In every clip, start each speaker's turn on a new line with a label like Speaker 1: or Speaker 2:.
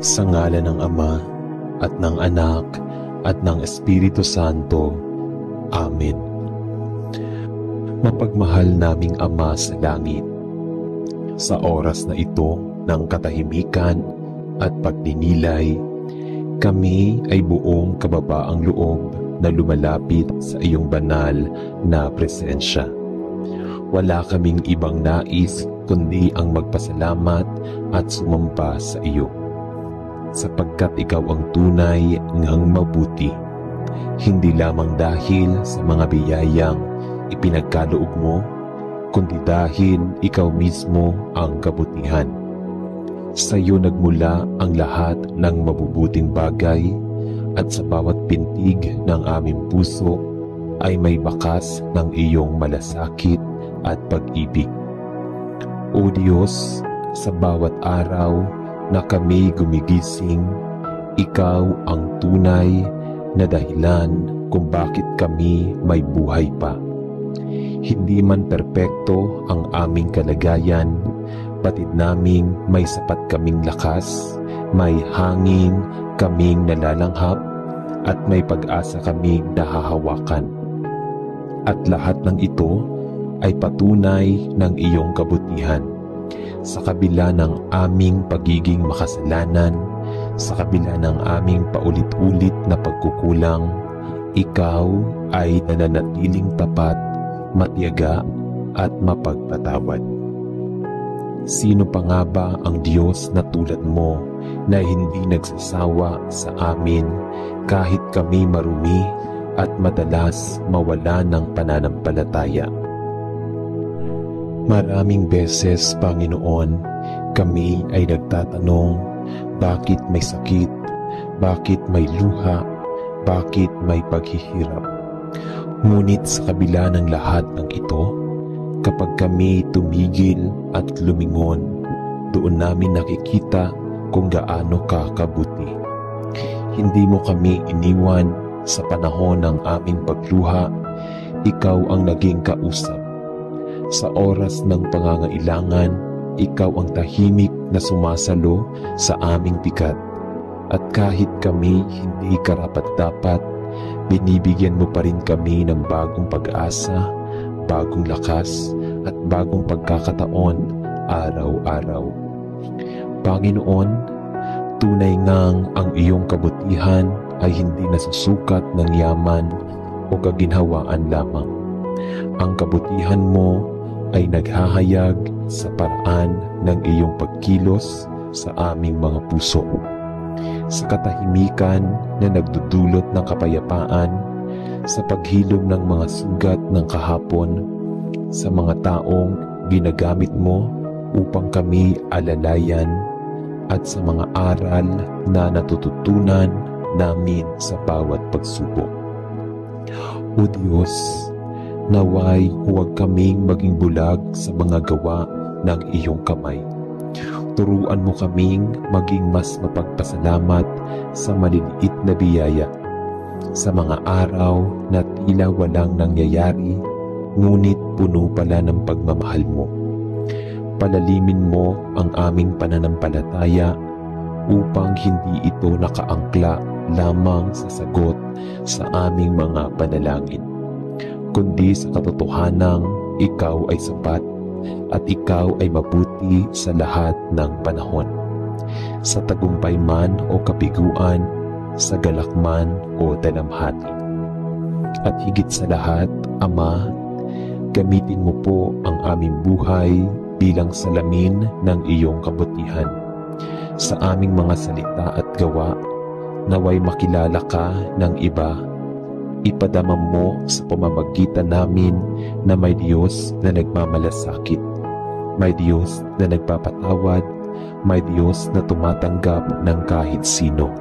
Speaker 1: Sa ngalan ng Ama, at ng Anak, at ng Espiritu Santo. Amen. Mapagmahal naming Ama sa langit, sa oras na ito ng katahimikan at pagdinilay, kami ay buong kababaang loob na lumalapit sa iyong banal na presensya. Wala kaming ibang nais kundi ang magpasalamat at sumamba sa iyo, sapagkat ikaw ang tunay ngang mabuti, hindi lamang dahil sa mga biyayang ipinagkaloob mo, kundi dahil ikaw mismo ang kabutihan. Sa iyo nagmula ang lahat ng mabubuting bagay, at sa bawat pintig ng aming puso ay may bakas ng iyong malasakit at pag-ibig. O Diyos, sa bawat araw na kami gumigising, ikaw ang tunay na dahilan kung bakit kami may buhay pa. Hindi man perpekto ang aming kalagayan, batid naming may sapat kaming lakas, may hangin kaming nalalanghap, at may pag-asa kaming nahahawakan. At lahat ng ito ay patunay ng iyong kabutihan. Sa kabila ng aming pagiging makasalanan, sa kabila ng aming paulit-ulit na pagkukulang, ikaw ay nananatiling tapat, matiyaga at mapagpatawad. Sino pa nga ba ang Diyos na tulad mo na hindi nagsasawa sa amin kahit kami marumi at madalas mawala ng pananampalataya? Maraming beses, Panginoon, kami ay nagtatanong, bakit may sakit, bakit may luha, bakit may paghihirap. Ngunit sa kabila ng lahat ng ito, kapag kami tumigil at lumingon, doon namin nakikita kung gaano ka kabuti. Hindi mo kami iniwan sa panahon ng aming pagluha, ikaw ang naging kausap. Sa oras ng pangangailangan, ikaw ang tahimik na sumasalo sa aming bigat. At kahit kami hindi karapat-dapat, binibigyan mo pa rin kami ng bagong pag-asa, bagong lakas, at bagong pagkakataon araw-araw. Panginoon, tunay ngang ang iyong kabutihan ay hindi nasusukat ng yaman o kaginhawaan lamang. Ang kabutihan mo ay naghahayag sa paraan ng iyong pagkilos sa aming mga puso. Sa katahimikan na nagdudulot ng kapayapaan, sa paghilom ng mga sugat ng kahapon, sa mga taong ginagamit mo upang kami alalayan, at sa mga aral na natututunan namin sa bawat pagsubok. O Diyos, naway huwag kaming maging bulag sa mga gawa ng iyong kamay. Turuan mo kaming maging mas mapagpasalamat sa maliliit na biyaya, sa mga araw na tila walang nangyayari, ngunit puno pala ng pagmamahal mo. Palalimin mo ang aming pananampalataya upang hindi ito nakaangkla lamang sa sagot sa aming mga panalangin, kundi sa katotohanang ikaw ay sapat at ikaw ay mabuti sa lahat ng panahon. Sa tagumpay man o kabiguan, sa galak man o dalamhati. At higit sa lahat, Ama, gamitin mo po ang aming buhay bilang salamin ng iyong kabutihan. Sa aming mga salita at gawa, naway makilala ka ng iba. Ipadama mo sa pamamagitan namin na may Diyos na nagmamalasakit, may Diyos na nagpapatawad, may Diyos na tumatanggap ng kahit sino.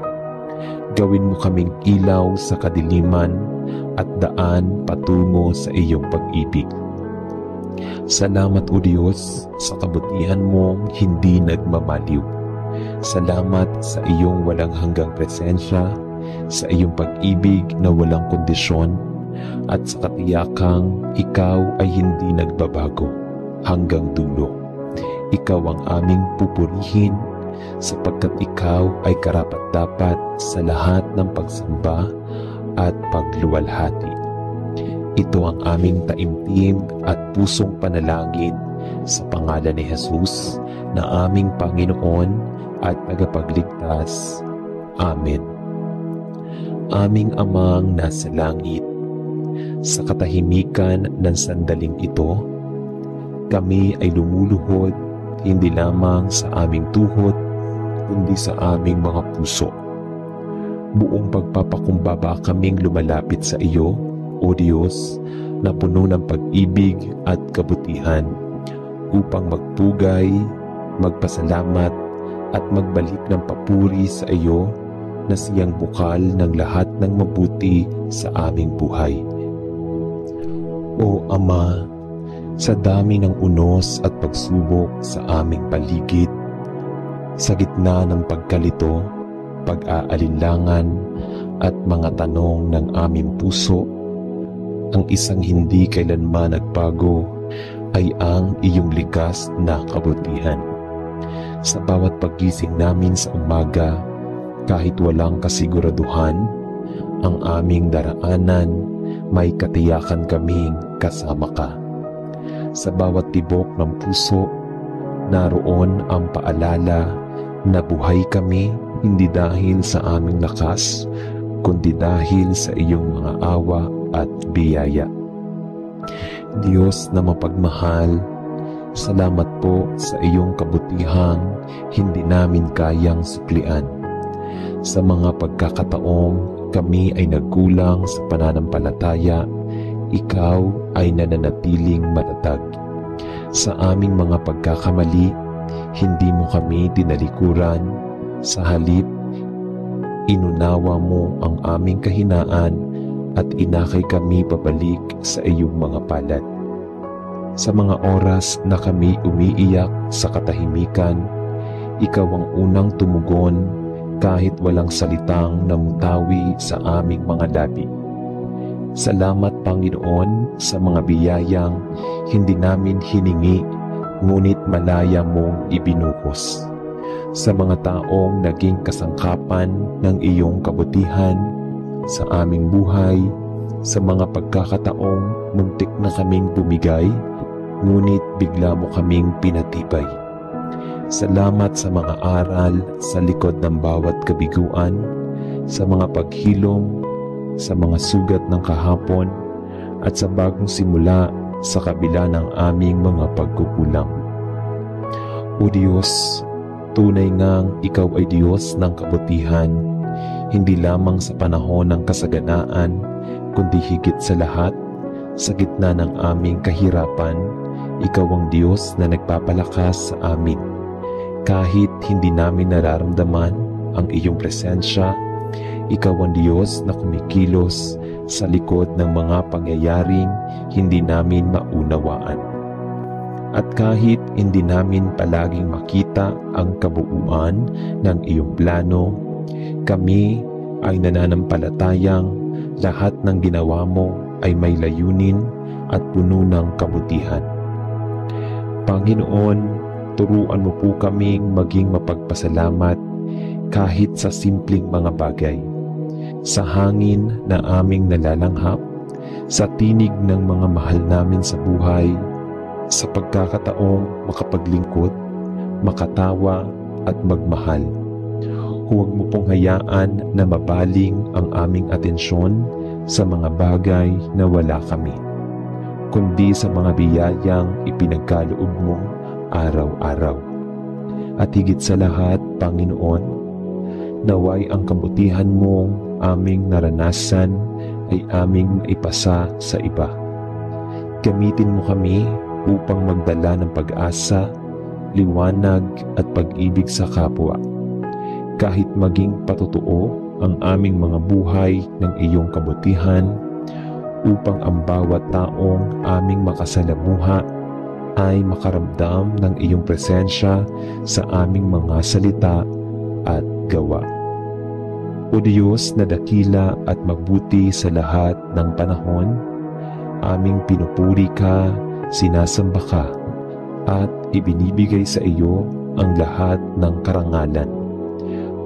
Speaker 1: Gawin mo kaming ilaw sa kadiliman at daan patungo sa iyong pag-ibig. Salamat o Diyos sa kabutihan mo hindi nagmamaliw. Salamat sa iyong walang hanggang presensya, sa iyong pag-ibig na walang kondisyon, at sa katiyakang ikaw ay hindi nagbabago hanggang dulo. Ikaw ang aming pupurihin sapagkat ikaw ay karapat-dapat sa lahat ng pagsamba at pagluwalhati. Ito ang aming taimtim at pusong panalangin sa pangalan ni Jesus na aming Panginoon at tagapagligtas. Amen. Aming Amang nasa langit, sa katahimikan ng sandaling ito, kami ay lumuluhod hindi lamang sa aming tuhod, kundi sa aming mga puso. Buong pagpapakumbaba kaming lumalapit sa iyo, O Diyos, na puno ng pag-ibig at kabutihan, upang magpugay, magpasalamat at magbalik ng papuri sa iyo na siyang bukal ng lahat ng mabuti sa aming buhay. O Ama, sa dami ng unos at pagsubok sa aming paligid, sa gitna ng pagkalito, pag-aalinlangan at mga tanong ng aming puso, ang isang hindi kailanman nagbago ay ang iyong likas na kabutihan. Sa bawat paggising namin sa umaga, kahit walang kasiguraduhan, ang aming daraanan, may katiyakan kaming kasama ka. Sa bawat tibok ng puso, naroon ang paalala na buhay kami hindi dahil sa aming lakas, kundi dahil sa iyong mga awa at biyaya. Diyos na mapagmahal, salamat po sa iyong kabutihang hindi namin kayang suklian. Sa mga pagkakataong kami ay nagkulang sa pananampalataya, ikaw ay nananatiling matatag. Sa aming mga pagkakamali, hindi mo kami tinalikuran. Sa halip, inunawa mo ang aming kahinaan at inakay kami pabalik sa iyong mga palad. Sa mga oras na kami umiiyak sa katahimikan, ikaw ang unang tumugon kahit walang salitang namutawi sa aming mga labi. Salamat, Panginoon, sa mga biyayang hindi namin hiningi, ngunit malaya mong ibinuhos. Sa mga taong naging kasangkapan ng iyong kabutihan sa aming buhay, sa mga pagkakataong muntik na kaming bumigay, ngunit bigla mo kaming pinatibay. Salamat sa mga aral sa likod ng bawat kabiguan, sa mga paghilom, sa mga sugat ng kahapon, at sa bagong simula sa kabila ng aming mga pagkukulang. O Diyos, tunay ngang ikaw ay Diyos ng kabutihan, hindi lamang sa panahon ng kasaganaan, kundi higit sa lahat, sa gitna ng aming kahirapan, ikaw ang Diyos na nagpapalakas sa amin. Kahit hindi namin nararamdaman ang iyong presensya, ikaw ang Diyos na kumikilos sa likod ng mga pangyayaring hindi namin maunawaan. At kahit hindi namin palaging makita ang kabuuan ng iyong plano, kami ay nananampalatayang lahat ng ginawa mo ay may layunin at puno ng kabutihan. Panginoon, turuan mo po kaming maging mapagpasalamat kahit sa simpleng mga bagay, sa hangin na aming nalalanghap, sa tinig ng mga mahal namin sa buhay, sa pagkakataong makapaglingkod, makatawa at magmahal. Huwag mo pong hayaan na mabaling ang aming atensyon sa mga bagay na wala kami, kundi sa mga biyayang ipinagkaloob mo araw-araw. At higit sa lahat, Panginoon, naway ang kabutihan mong aming naranasan ay aming maipasa sa iba. Gamitin mo kami upang magdala ng pag-asa, liwanag at pag-ibig sa kapwa. Kahit maging patotoo ang aming mga buhay ng iyong kabutihan, upang ang bawat taong aming makasalamuha ay makaramdam ng iyong presensya sa aming mga salita at gawa. O Diyos na dakila at mabuti sa lahat ng panahon, aming pinupuri ka, sinasamba ka, at ibinibigay sa iyo ang lahat ng karangalan.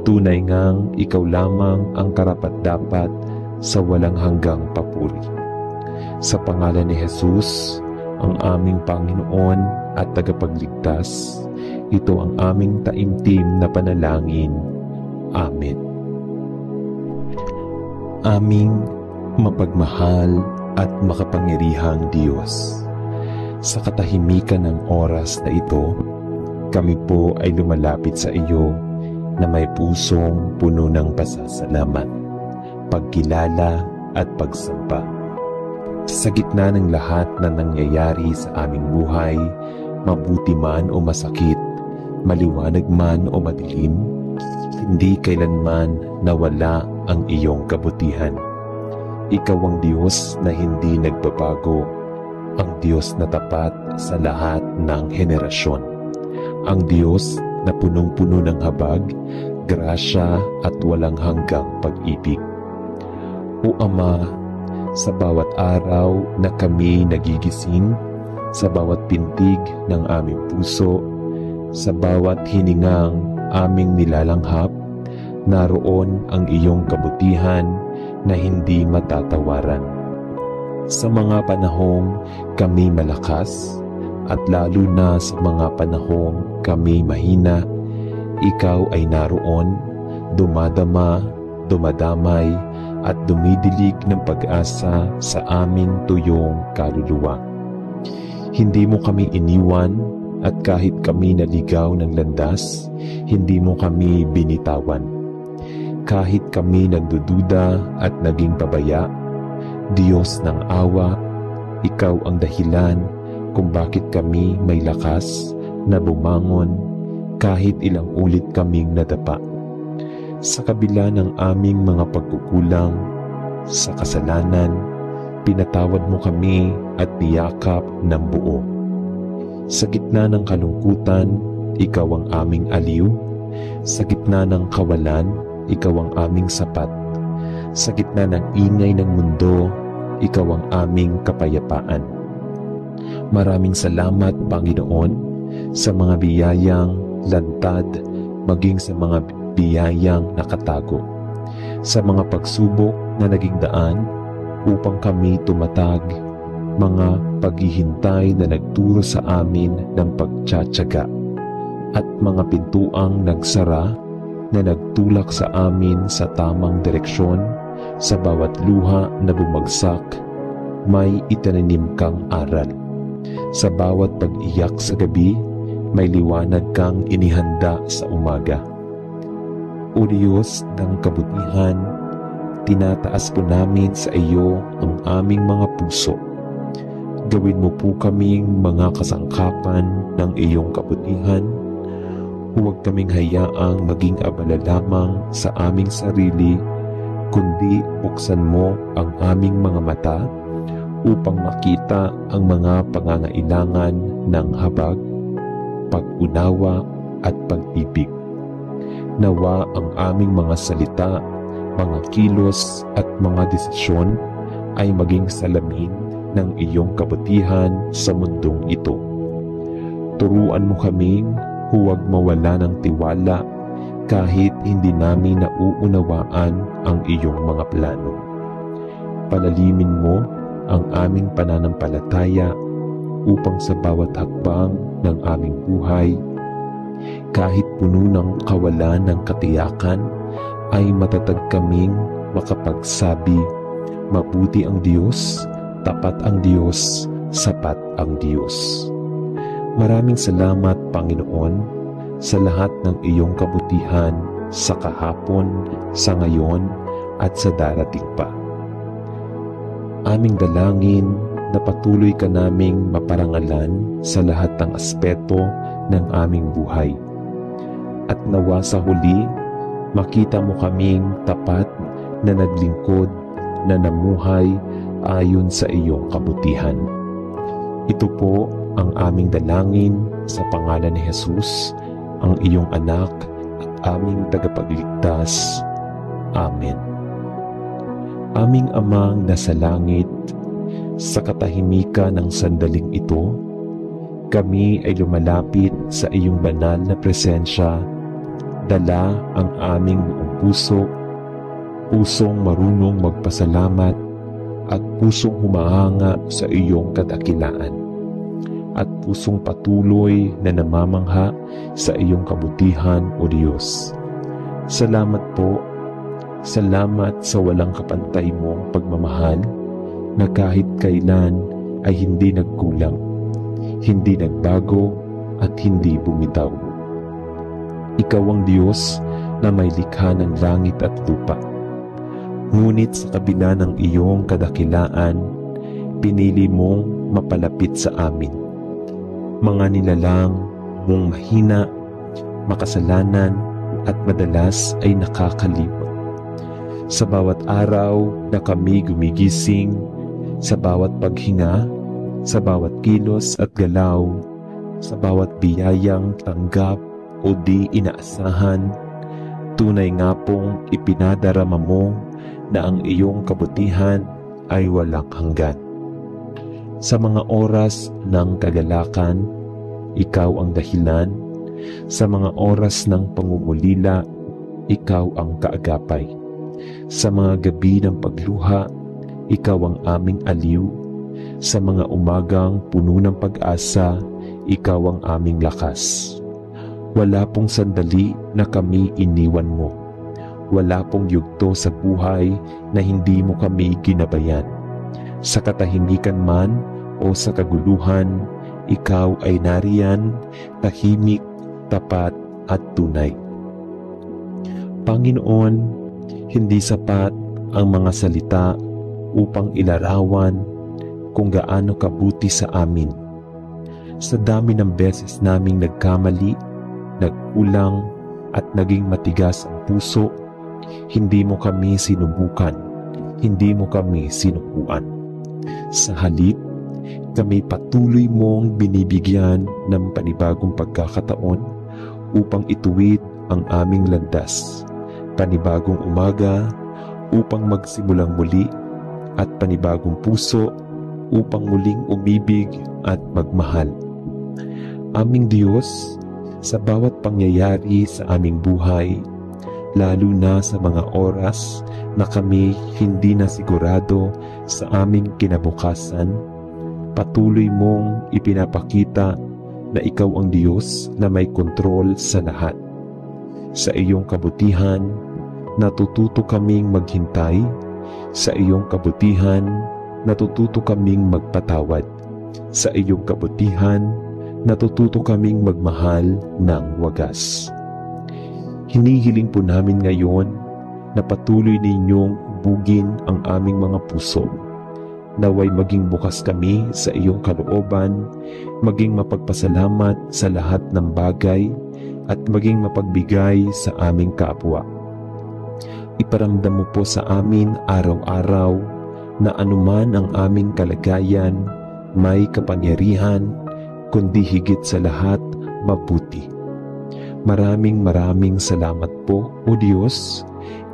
Speaker 1: Tunay ngang ikaw lamang ang karapat-dapat sa walang hanggang papuri. Sa pangalan ni Jesus, ang aming Panginoon at tagapagligtas, ito ang aming taimtim na panalangin. Amen. Aming mapagmahal at makapangyarihang Diyos, sa katahimikan ng oras na ito, kami po ay lumalapit sa iyo na may pusong puno ng pasasalamat, pagkilala at pagsamba. Sa gitna ng lahat na nangyayari sa aming buhay, mabuti man o masakit, maliwanag man o madilim, hindi kailanman nawala ang iyong kabutihan. Ikaw ang Diyos na hindi nagbabago, ang Diyos na tapat sa lahat ng henerasyon, ang Diyos na punong-puno ng habag, grasya at walang hanggang pag-ibig. O Ama, sa bawat araw na kami nagigising, sa bawat pintig ng aming puso, sa bawat hiningang aming nilalanghap, naroon ang iyong kabutihan na hindi matatawaran. Sa mga panahong kami malakas, at lalo na sa mga panahong kami mahina, ikaw ay naroon, dumadama, dumadamay, at dumidilig ng pag-asa sa aming tuyong kaluluwa. Hindi mo kami iniwan, at kahit kami naligaw ng landas, hindi mo kami binitawan. Kahit kami nagdududa at naging pabaya, Diyos ng awa, ikaw ang dahilan kung bakit kami may lakas na bumangon kahit ilang ulit kaming nadapa. Sa kabila ng aming mga pagkukulang sa kasalanan, pinatawad mo kami at niyakap ng buo. Sa gitna ng kalungkutan, ikaw ang aming aliw. Sa gitna ng kawalan, ikaw ang aming sapat. Sa gitna ng ingay ng mundo, ikaw ang aming kapayapaan. Maraming salamat, Panginoon, sa mga biyayang lantad, maging sa mga biyayang nakatago, sa mga pagsubok na naging daan upang kami tumatag, mga paghihintay na nagturo sa amin ng pagtsatsaga, at mga pintuang nagsara na nagtulak sa amin sa tamang direksyon. Sa bawat luha na bumagsak, may itinanim kang aral. Sa bawat pag-iyak sa gabi, may liwanag kang inihanda sa umaga. O Diyos ng kabutihan, tinataas po namin sa iyo ang aming mga puso. Gawin mo po kaming mga kasangkapan ng iyong kabutihan. Huwag kaming hayaang maging abala lamang sa aming sarili, kundi buksan mo ang aming mga mata upang makita ang mga pangangailangan ng habag, pag-unawa at pag-ibig. Nawa ang aming mga salita, mga kilos at mga desisyon ay maging salamin ng iyong kabutihan sa mundong ito. Turuan mo kaming huwag mawala ng tiwala kahit hindi namin nauunawaan ang iyong mga plano. Palalimin mo ang aming pananampalataya upang sa bawat hakbang ng aming buhay, kahit puno ng kawalan ng katiyakan, ay matatag kaming makapagsabi, mabuti ang Diyos, tapat ang Diyos, sapat ang Diyos. Maraming salamat, Panginoon, sa lahat ng iyong kabutihan sa kahapon, sa ngayon, at sa darating pa. Aming dalangin na patuloy ka naming maparangalan sa lahat ng aspeto ng aming buhay. At nawa sa huli, makita mo kaming tapat na naglingkod, na namuhay ayon sa iyong kabutihan. Ito po ang aming dalangin sa pangalan ni Jesus, ang iyong anak at aming tagapagligtas. Amen. Aming Amang nasa langit, sa katahimikan ng sandaling ito, Kami ay lumalapit sa iyong banal na presensya, dala ang aming buong puso, pusong marunong magpasalamat at pusong humahanga sa iyong kadakilaan, at pusong patuloy na namamangha sa iyong kabutihan, O Diyos. Salamat po, salamat sa walang kapantay mong pagmamahal na kahit kailan ay hindi nagkulang, hindi nagbago at hindi bumitaw. Ikaw ang Diyos na may likha ng langit at lupa. Ngunit sa kabila ng iyong kadakilaan, pinili mong mapalapit sa amin. Mga nilalang mong mahina, makasalanan at madalas ay nakakalimot. Sa bawat araw na kami gumigising, sa bawat paghinga, sa bawat kilos at galaw, sa bawat biyayang tanggap o di inaasahan, tunay nga pong ipinadarama mo na ang iyong kabutihan ay walang hanggan. Sa mga oras ng kagalakan, ikaw ang dahilan. Sa mga oras ng pangungulila, ikaw ang kaagapay. Sa mga gabi ng pagluha, ikaw ang aming aliw. Sa mga umagang puno ng pag-asa, ikaw ang aming lakas. Wala pong sandali na kami iniwan mo. Wala pong yugto sa buhay na hindi mo kami ginabayan. Sa katahimikan man o sa kaguluhan, ikaw ay nariyan, tahimik, tapat at tunay. Panginoon, hindi sapat ang mga salita upang ilarawan kung gaano kabuti sa amin. Sa dami ng beses naming nagkamali, nagkulang at naging matigas ang puso, hindi mo kami sinubukan, hindi mo kami sinukuan. Sa halip, kami patuloy mong binibigyan ng panibagong pagkakataon upang ituwid ang aming landas, panibagong umaga upang magsimulang muli at panibagong puso upang muling umibig at magmahal. Aming Diyos, sa bawat pangyayari sa aming buhay, lalo na sa mga oras na kami hindi na sigurado sa aming kinabukasan, patuloy mong ipinapakita na ikaw ang Diyos na may kontrol sa lahat. Sa iyong kabutihan, natututo kaming maghintay. Sa iyong kabutihan, natututo kaming magpatawad. Sa iyong kabutihan, natututo kaming magmahal ng wagas. Hinihiling po namin ngayon na patuloy ninyong hubugin ang aming mga puso. Naway maging bukas kami sa iyong kalooban, maging mapagpasalamat sa lahat ng bagay, at maging mapagbigay sa aming kapwa. Iparamdam mo po sa amin araw-araw na anuman ang aming kalagayan, may kapangyarihan, kundi higit sa lahat, mabuti. Maraming salamat po, O Diyos.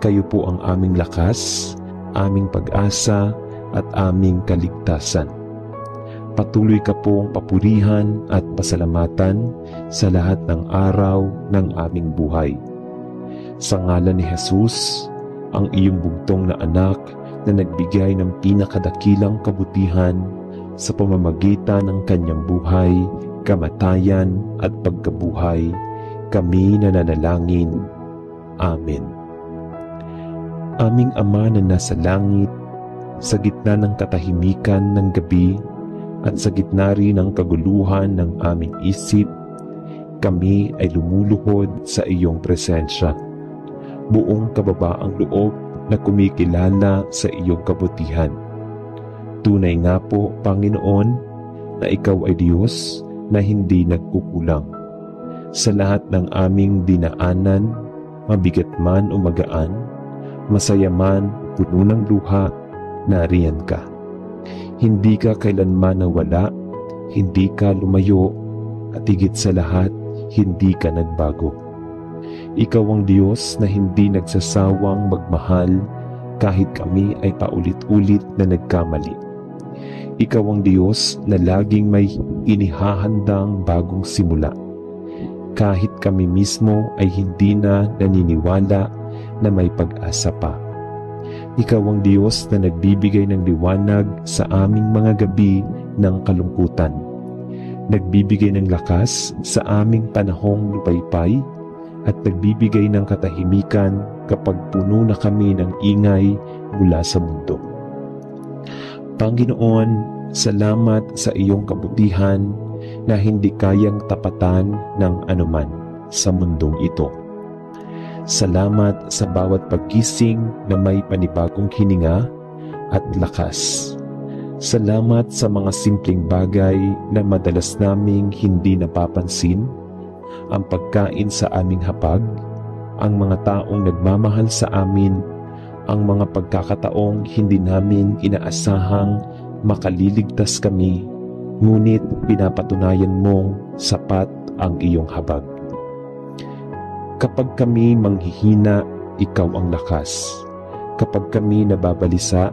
Speaker 1: Kayo po ang aming lakas, aming pag-asa, at aming kaligtasan. Patuloy ka pong papurihan at pasalamatan sa lahat ng araw ng aming buhay. Sa ngalan ni Jesus, ang iyong bugtong na anak na nagbigay ng pinakadakilang kabutihan sa pamamagitan ng kanyang buhay, kamatayan at pagkabuhay, kami nananalangin. Amen. Aming Ama na nasa langit, sa gitna ng katahimikan ng gabi at sa gitna rin ng kaguluhan ng aming isip, kami ay lumuluhod sa iyong presensya. Buong kababaang loob na kumikilala sa iyong kabutihan. Tunay nga po, Panginoon, na ikaw ay Diyos na hindi nagkukulang. Sa lahat ng aming dinaanan, mabigat man o magaan, masaya man, puno ng luha, nariyan ka. Hindi ka kailanman nawala, hindi ka lumayo, at higit sa lahat, hindi ka nagbago. Ikaw ang Diyos na hindi nagsasawang magmahal kahit kami ay paulit-ulit na nagkamali. Ikaw ang Diyos na laging may inihahandang bagong simula. Kahit kami mismo ay hindi na naniniwala na may pag-asa pa. Ikaw ang Diyos na nagbibigay ng liwanag sa aming mga gabi ng kalungkutan. Nagbibigay ng lakas sa aming panahong lupaypay at nagbibigay ng katahimikan kapag puno na kami ng ingay mula sa mundo. Panginoon, salamat sa iyong kabutihan na hindi kayang tapatan ng anuman sa mundong ito. Salamat sa bawat paggising na may panibagong hininga at lakas. Salamat sa mga simpleng bagay na madalas naming hindi napapansin, ang pagkain sa aming hapag, ang mga taong nagmamahal sa amin, ang mga pagkakataong hindi namin inaasahang makaliligtas kami, ngunit pinapatunayan mong sapat ang iyong habag. Kapag kami manghihina, ikaw ang lakas. Kapag kami nababalisa,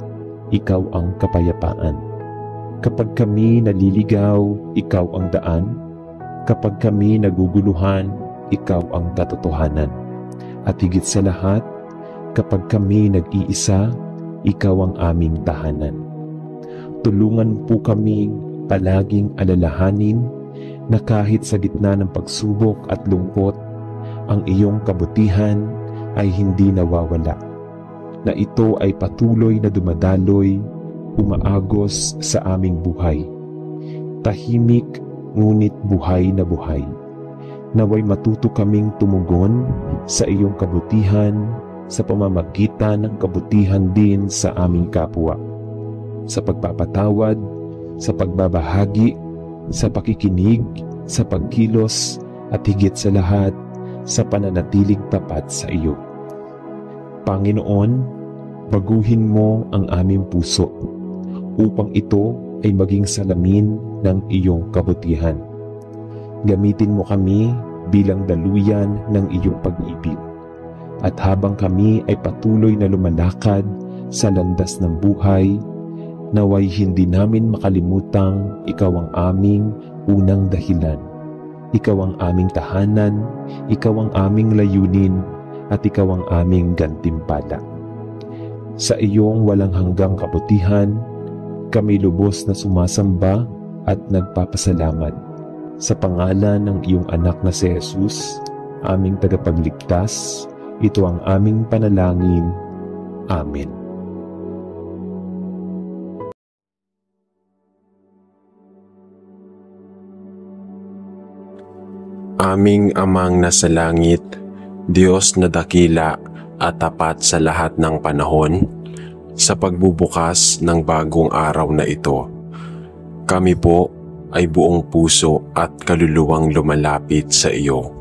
Speaker 1: ikaw ang kapayapaan. Kapag kami naliligaw, ikaw ang daan. Kapag kami naguguluhan, ikaw ang katotohanan. At higit sa lahat, kapag kami nag-iisa, ikaw ang aming tahanan. Tulungan po kaming palaging alalahanin na kahit sa gitna ng pagsubok at lungkot, ang iyong kabutihan ay hindi nawawala, na ito ay patuloy na dumadaloy, umaagos sa aming buhay. Tahimik ngunit buhay na buhay. Naway matuto kaming tumugon sa iyong kabutihan sa pamamagitan ng kabutihan din sa aming kapwa. Sa pagpapatawad, sa pagbabahagi, sa pakikinig, sa pagkilos, at higit sa lahat, sa pananatiling tapat sa iyo. Panginoon, baguhin mo ang aming puso upang ito ay maging salamin ng iyong kabutihan. Gamitin mo kami bilang daluyan ng iyong pag-ibig. At habang kami ay patuloy na lumalakad sa landas ng buhay, naway hindi namin makalimutang ikaw ang aming unang dahilan. Ikaw ang aming tahanan, ikaw ang aming layunin, at ikaw ang aming gantimpala. Sa iyong walang hanggang kabutihan, kami lubos na sumasamba at nagpapasalamat. Sa pangalan ng iyong anak na si Jesus, aming tagapagligtas, ito ang aming panalangin. Amen.
Speaker 2: Aming Amang nasa langit, Diyos na dakila at tapat sa lahat ng panahon, sa pagbubukas ng bagong araw na ito, kami po ay buong puso at kaluluwang lumalapit sa iyo.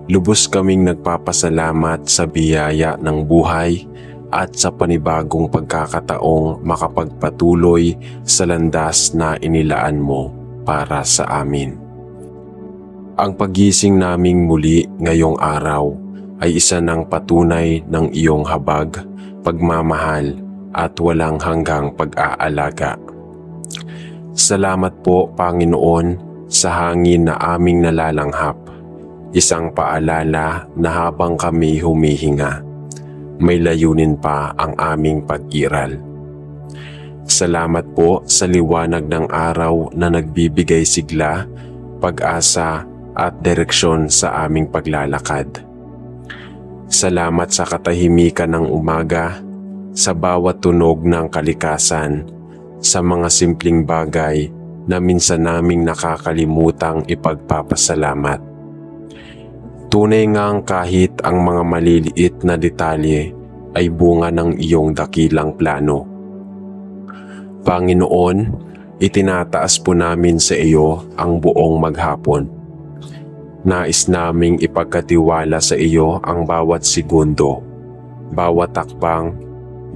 Speaker 2: Lubos kaming nagpapasalamat sa biyaya ng buhay at sa panibagong pagkakataong makapagpatuloy sa landas na inilaan mo para sa amin. Ang paggising naming muli ngayong araw ay isa ng patunay ng iyong habag, pagmamahal at walang hanggang pag-aalaga. Salamat po, Panginoon, sa hangin na aming nalalanghap, isang paalala na habang kami humihinga, may layunin pa ang aming pag-iral. Salamat po sa liwanag ng araw na nagbibigay sigla, pag-asa at direksyon sa aming paglalakad. Salamat sa katahimikan ng umaga, sa bawat tunog ng kalikasan, sa mga simpleng bagay na minsan naming nakakalimutang ipagpapasalamat. Tunay ngang kahit ang mga maliliit na detalye ay bunga ng iyong dakilang plano. Panginoon, itinataas po namin sa iyo ang buong maghapon. Nais naming ipagkatiwala sa iyo ang bawat segundo, bawat takbang,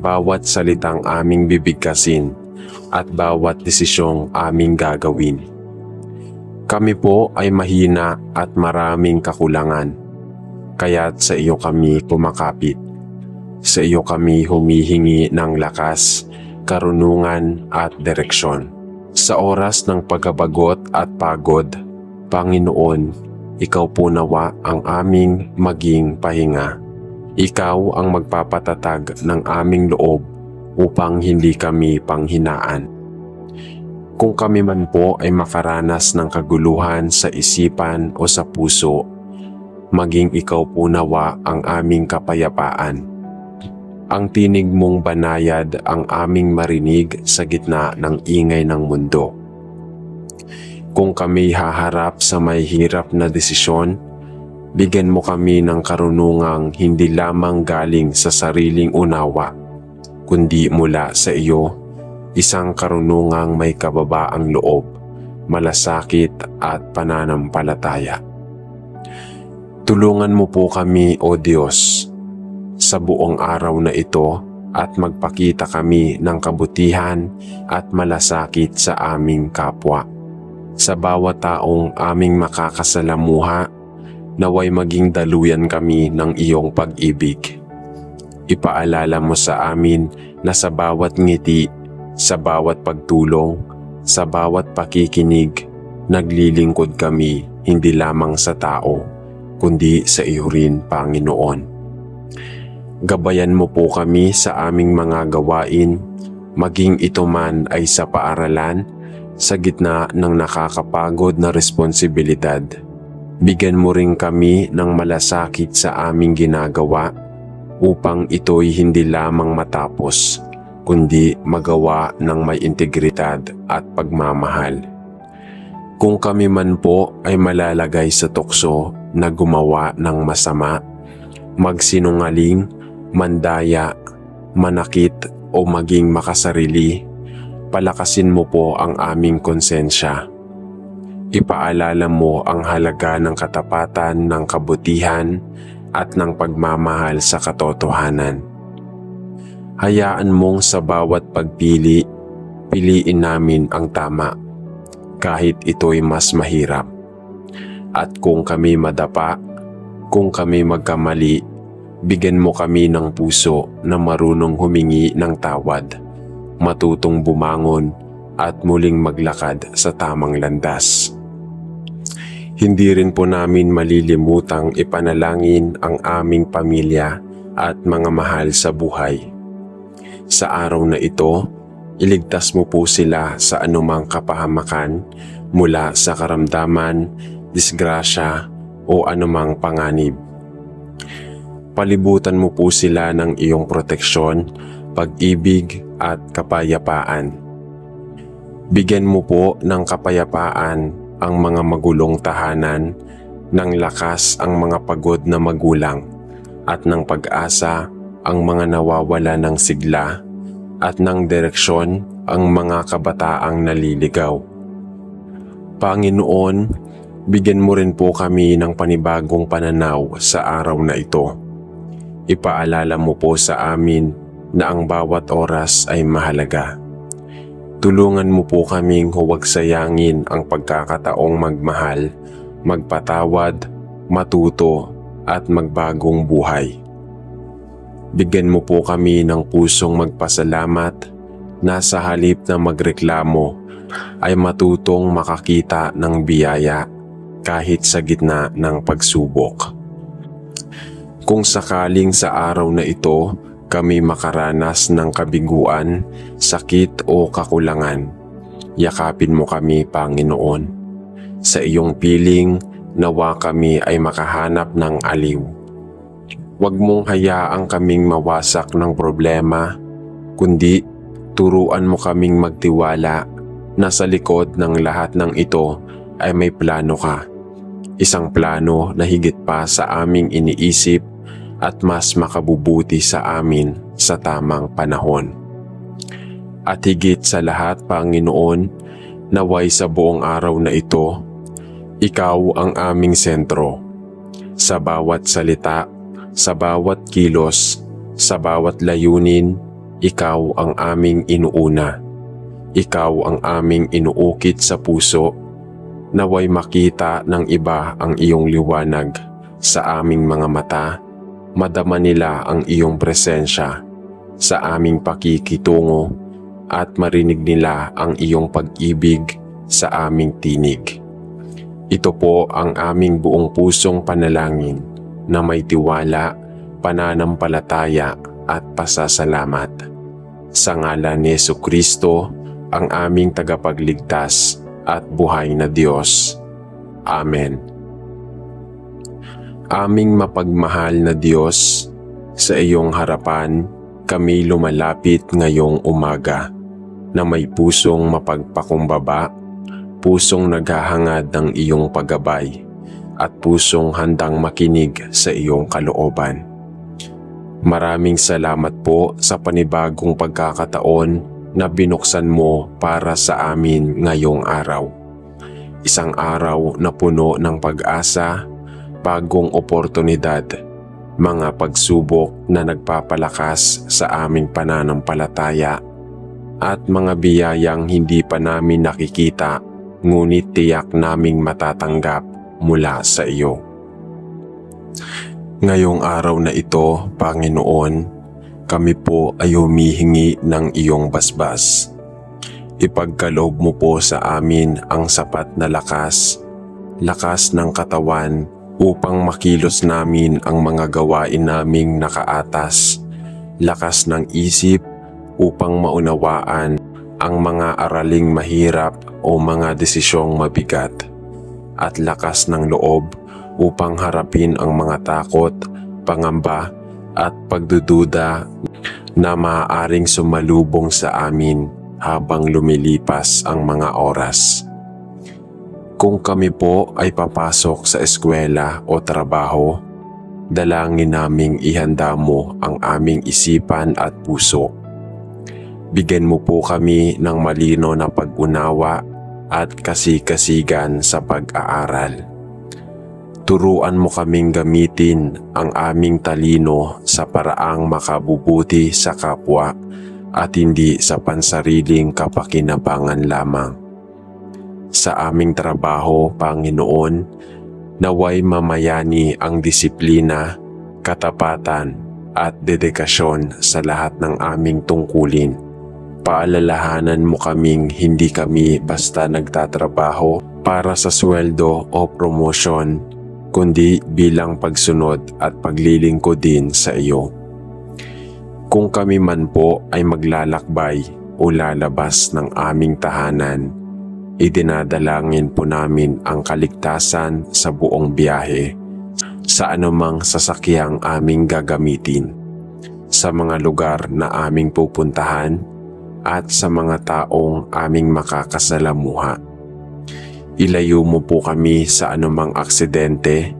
Speaker 2: bawat salitang aming bibigkasin, at bawat desisyong aming gagawin. Kami po ay mahina at maraming kakulangan, kaya't sa iyo kami kumakapit. Sa iyo kami humihingi ng lakas karunungan at direksyon. Sa oras ng pagkabagot at pagod, Panginoon, Ikaw po nawa ang aming maging pahinga. Ikaw ang magpapatatag ng aming loob upang hindi kami panghinaan. Kung kami man po ay makaranas ng kaguluhan sa isipan o sa puso, maging Ikaw po nawa ang aming kapayapaan. Ang tinig mong banayad ang aming marinig sa gitna ng ingay ng mundo. Kung kami haharap sa may hirap na desisyon, bigyan mo kami ng karunungang hindi lamang galing sa sariling unawa, kundi mula sa iyo, isang karunungang may kababaang loob, malasakit at pananampalataya. Tulungan mo po kami, O Diyos, sa buong araw na ito at magpakita kami ng kabutihan at malasakit sa aming kapwa. Sa bawat taong aming makakasalamuha, naway maging daluyan kami ng iyong pag-ibig. Ipaalala mo sa amin na sa bawat ngiti, sa bawat pagtulong, sa bawat pakikinig, naglilingkod kami hindi lamang sa tao, kundi sa iyo rin, Panginoon. Gabayan mo po kami sa aming mga gawain, maging ito man ay sa paaralan, sa gitna ng nakakapagod na responsibilidad. Bigyan mo rin kami ng malasakit sa aming ginagawa upang ito'y hindi lamang matapos, kundi magawa ng may integridad at pagmamahal. Kung kami man po ay malalagay sa tukso na gumawa ng masama, magsinungaling, mandaya, manakit o maging makasarili, palakasin mo po ang aming konsensya. Ipaalala mo ang halaga ng katapatan, ng kabutihan at ng pagmamahal sa katotohanan. Hayaan mong sa bawat pagpili, piliin namin ang tama, kahit ito'y mas mahirap. At kung kami madapa, kung kami magkamali, bigyan mo kami ng puso na marunong humingi ng tawad, matutong bumangon at muling maglakad sa tamang landas. Hindi rin po namin malilimutang ipanalangin ang aming pamilya at mga mahal sa buhay. Sa araw na ito, iligtas mo po sila sa anumang kapahamakan mula sa karamdaman, disgrasya o anumang panganib. Palibutan mo po sila ng iyong proteksyon, pag-ibig at kapayapaan. Bigyan mo po ng kapayapaan ang mga magulong tahanan, ng lakas ang mga pagod na magulang, at ng pag-asa ang mga nawawala ng sigla, at ng direksyon ang mga kabataang naliligaw. Panginoon, bigyan mo rin po kami ng panibagong pananaw sa araw na ito. Ipaalala mo po sa amin na ang bawat oras ay mahalaga. Tulungan mo po kaming huwag sayangin ang pagkakataong magmahal, magpatawad, matuto at magbagong buhay. Bigyan mo po kami ng pusong magpasalamat na sa halip na magreklamo ay matutong makakita ng biyaya kahit sa gitna ng pagsubok. Kung sakaling sa araw na ito kami makaranas ng kabiguan, sakit o kakulangan, yakapin mo kami, Panginoon. Sa iyong piling, nawa kami ay makahanap ng aliw. Huwag mong hayaang kaming mawasak ng problema, kundi turuan mo kaming magtiwala na sa likod ng lahat ng ito ay may plano ka. Isang plano na higit pa sa aming iniisip at mas makabubuti sa amin sa tamang panahon. At higit sa lahat, Panginoon, naway sa buong araw na ito, Ikaw ang aming sentro. Sa bawat salita, sa bawat kilos, sa bawat layunin, Ikaw ang aming inuuna. Ikaw ang aming inuukit sa puso, naway makita ng iba ang iyong liwanag sa aming mga mata, madama nila ang iyong presensya sa aming pakikitungo, at marinig nila ang iyong pag-ibig sa aming tinig. Ito po ang aming buong pusong panalangin na may tiwala, pananampalataya at pasasalamat. Sa ngalan ni Jesucristo, ang aming tagapagligtas at buhay na Diyos. Amen. Aming mapagmahal na Diyos, sa iyong harapan kami lumalapit ngayong umaga na may pusong mapagpakumbaba, pusong naghahangad ng iyong paggabay, at pusong handang makinig sa iyong kalooban. Maraming salamat po sa panibagong pagkakataon na binuksan mo para sa amin ngayong araw. Isang araw na puno ng pag-asa, bagong oportunidad, mga pagsubok na nagpapalakas sa aming pananampalataya, at mga biyayang hindi pa namin nakikita ngunit tiyak naming matatanggap mula sa iyo. Ngayong araw na ito, Panginoon, kami po ay humihingi ng iyong basbas. Ipagkaloob mo po sa amin ang sapat na lakas ng katawan upang makilos namin ang mga gawain naming nakaatas, lakas ng isip upang maunawaan ang mga araling mahirap o mga desisyong mabigat, at lakas ng loob upang harapin ang mga takot, pangamba at pagdududa na maaaring sumalubong sa amin habang lumilipas ang mga oras. Kung kami po ay papasok sa eskwela o trabaho, dalangin naming ihanda mo ang aming isipan at puso. Bigyan mo po kami ng malino na pag-unawa at kasikasigan sa pag-aaral. Turuan mo kaming gamitin ang aming talino sa paraang makabubuti sa kapwa at hindi sa pansariling kapakinabangan lamang. Sa aming trabaho, Panginoon, naway mamayani ang disiplina, katapatan at dedikasyon sa lahat ng aming tungkulin. Paalalahanan mo kaming hindi kami basta nagtatrabaho para sa sweldo o promosyon, kundi bilang pagsunod at paglilingkod din sa iyo. Kung kami man po ay maglalakbay o lalabas ng aming tahanan, idinadalangin po namin ang kaligtasan sa buong biyahe, sa anumang sasakyang aming gagamitin, sa mga lugar na aming pupuntahan, at sa mga taong aming makakasalamuha. Ilayo mo po kami sa anumang aksidente,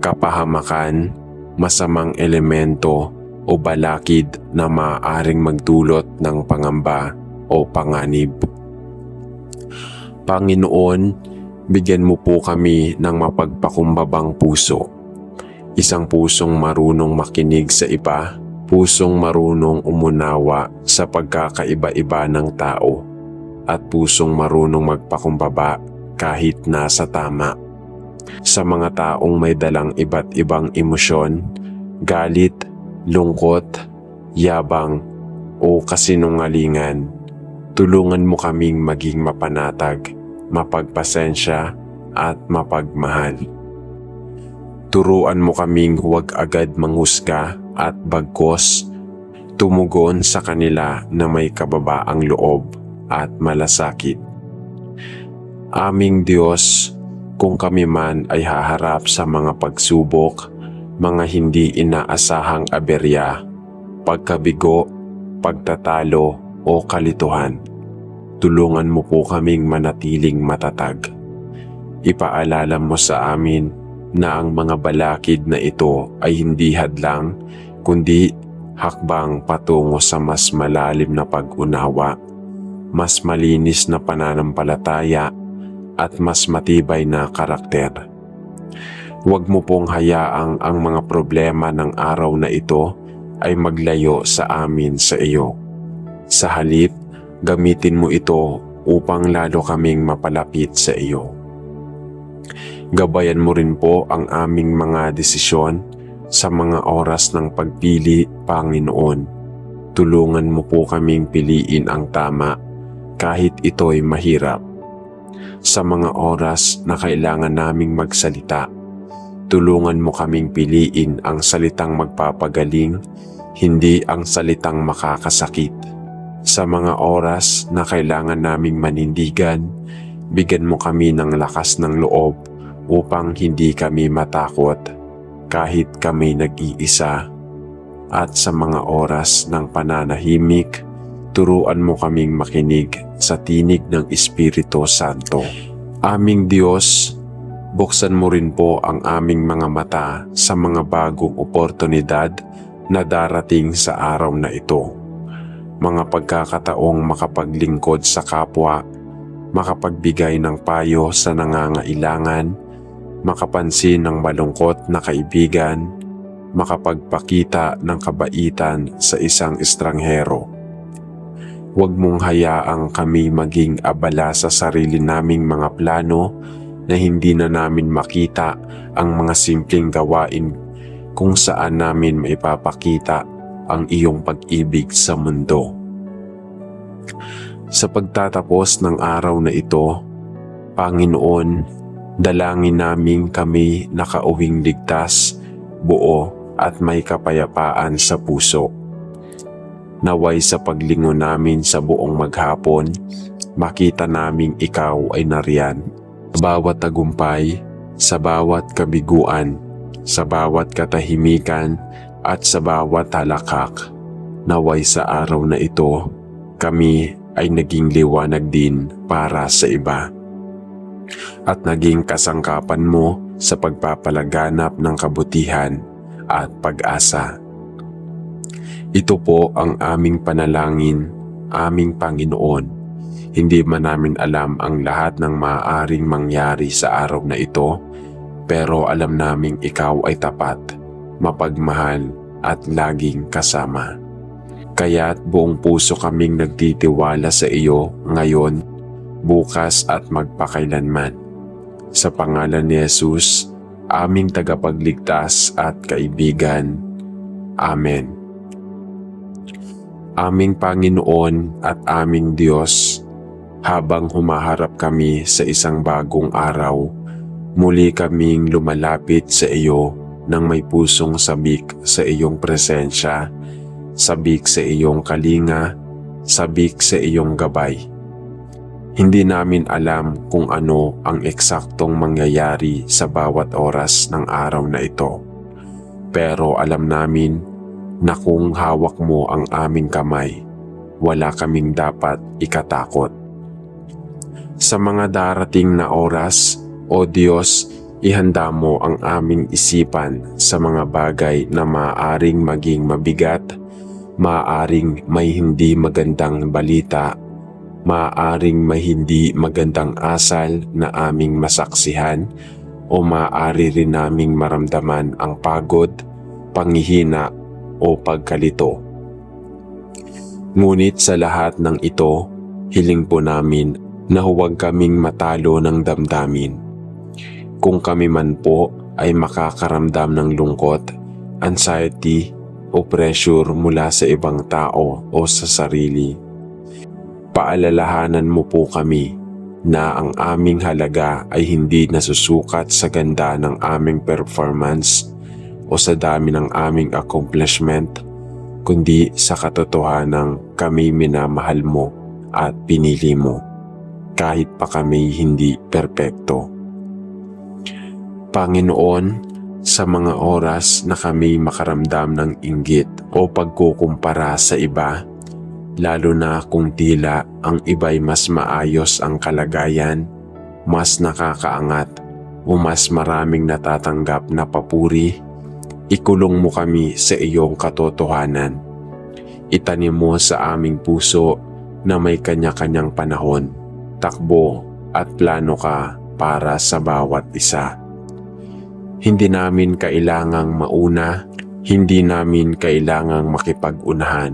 Speaker 2: kapahamakan, masamang elemento o balakid na maaaring magdulot ng pangamba o panganib. Panginoon, bigyan mo po kami ng mapagpakumbabang puso. Isang pusong marunong makinig sa iba, pusong marunong umunawa sa pagkakaiba-iba ng tao, at pusong marunong magpakumbaba kahit nasa tama. Sa mga taong may dalang iba't ibang emosyon, galit, lungkot, yabang o kasinungalingan, tulungan mo kaming maging mapanatag, mapagpasensya at mapagmahal. Turuan mo kaming huwag agad manghusga at bagkos tumugon sa kanila na may kababaang loob at malasakit. Aming Diyos, kung kami man ay haharap sa mga pagsubok, mga hindi inaasahang aberya, pagkabigo, pagtatalo o kalituhan, tulungan mo po kaming manatiling matatag. Ipaalala mo sa amin na ang mga balakid na ito ay hindi hadlang, kundi hakbang patungo sa mas malalim na pag-unawa, mas malinis na pananampalataya, at mas matibay na karakter. Huwag mo pong hayaang ang mga problema ng araw na ito ay maglayo sa amin sa iyo. Sa halip, gamitin mo ito upang lalo kaming mapalapit sa iyo. Gabayan mo rin po ang aming mga desisyon sa mga oras ng pagpili, Panginoon. tulungan mo po kaming piliin ang tama kahit ito'y mahirap. Sa mga oras na kailangan naming magsalita, tulungan mo kaming piliin ang salitang magpapagaling, hindi ang salitang makakasakit. Sa mga oras na kailangan naming manindigan, bigyan mo kami ng lakas ng loob upang hindi kami matakot kahit kami nag-iisa. At sa mga oras ng pananahimik, turuan mo kaming makinig sa tinig ng Espiritu Santo. Aming Diyos, buksan mo rin po ang aming mga mata sa mga bagong oportunidad na darating sa araw na ito. Mga pagkakataong makapaglingkod sa kapwa, makapagbigay ng payo sa nangangailangan, makapansin ng malungkot na kaibigan, makapagpakita ng kabaitan sa isang estranghero. Huwag mong hayaang kami maging abala sa sarili naming mga plano na hindi na namin makita ang mga simpleng gawain kung saan namin maipapakita ang iyong pag-ibig sa mundo. Sa pagtatapos ng araw na ito, Panginoon, dalangin namin kami nakauwing ligtas, buo at may kapayapaan sa puso. Naway sa paglingon namin sa buong maghapon, makita naming ikaw ay nariyan. Sa bawat tagumpay, sa bawat kabiguan, sa bawat katahimikan, at sa bawat halakak. Naway sa araw na ito, kami ay naging liwanag din para sa iba. At naging kasangkapan mo sa pagpapalaganap ng kabutihan at pag-asa. Ito po ang aming panalangin, aming Panginoon. Hindi man namin alam ang lahat ng maaaring mangyari sa araw na ito, pero alam naming ikaw ay tapat, mapagmahal at laging kasama. Kaya't buong puso kaming nagtitiwala sa iyo ngayon, bukas at magpakailanman. Sa pangalan ni Jesus, aming tagapagligtas at kaibigan. Amen. Aming Panginoon at aming Diyos, habang humaharap kami sa isang bagong araw, muli kaming lumalapit sa iyo nang may pusong sabik sa iyong presensya, sabik sa iyong kalinga, sabik sa iyong gabay. Hindi namin alam kung ano ang eksaktong mangyayari sa bawat oras ng araw na ito, pero alam namin na kung hawak mo ang aming kamay, wala kaming dapat ikatakot. Sa mga darating na oras, O Diyos, ihanda mo ang aming isipan sa mga bagay na maaaring maging mabigat, maaaring may hindi magandang balita, maaaring may hindi magandang asal na aming masaksihan, o maaari rin naming maramdaman ang pagod, panghihina, o pagkalito. Ngunit sa lahat ng ito, hiling po namin na huwag kaming matalo ng damdamin. Kung kami man po ay makakaramdam ng lungkot, anxiety o pressure mula sa ibang tao o sa sarili, paalalahanan mo po kami na ang aming halaga ay hindi nasusukat sa ganda ng aming performance o sa dami ng aming accomplishment, kundi sa katotohanang kami minamahal mo at pinili mo, kahit pa kami hindi perpekto. Panginoon, sa mga oras na kami makaramdam ng inggit o pagkukumpara sa iba, lalo na kung tila ang iba'y mas maayos ang kalagayan, mas nakakaangat o mas maraming natatanggap na papuri, ikulong mo kami sa iyong katotohanan. Itanim mo sa aming puso na may kanya-kanyang panahon, takbo at plano ka para sa bawat isa. Hindi namin kailangang mauna, hindi namin kailangang makipag-unahan.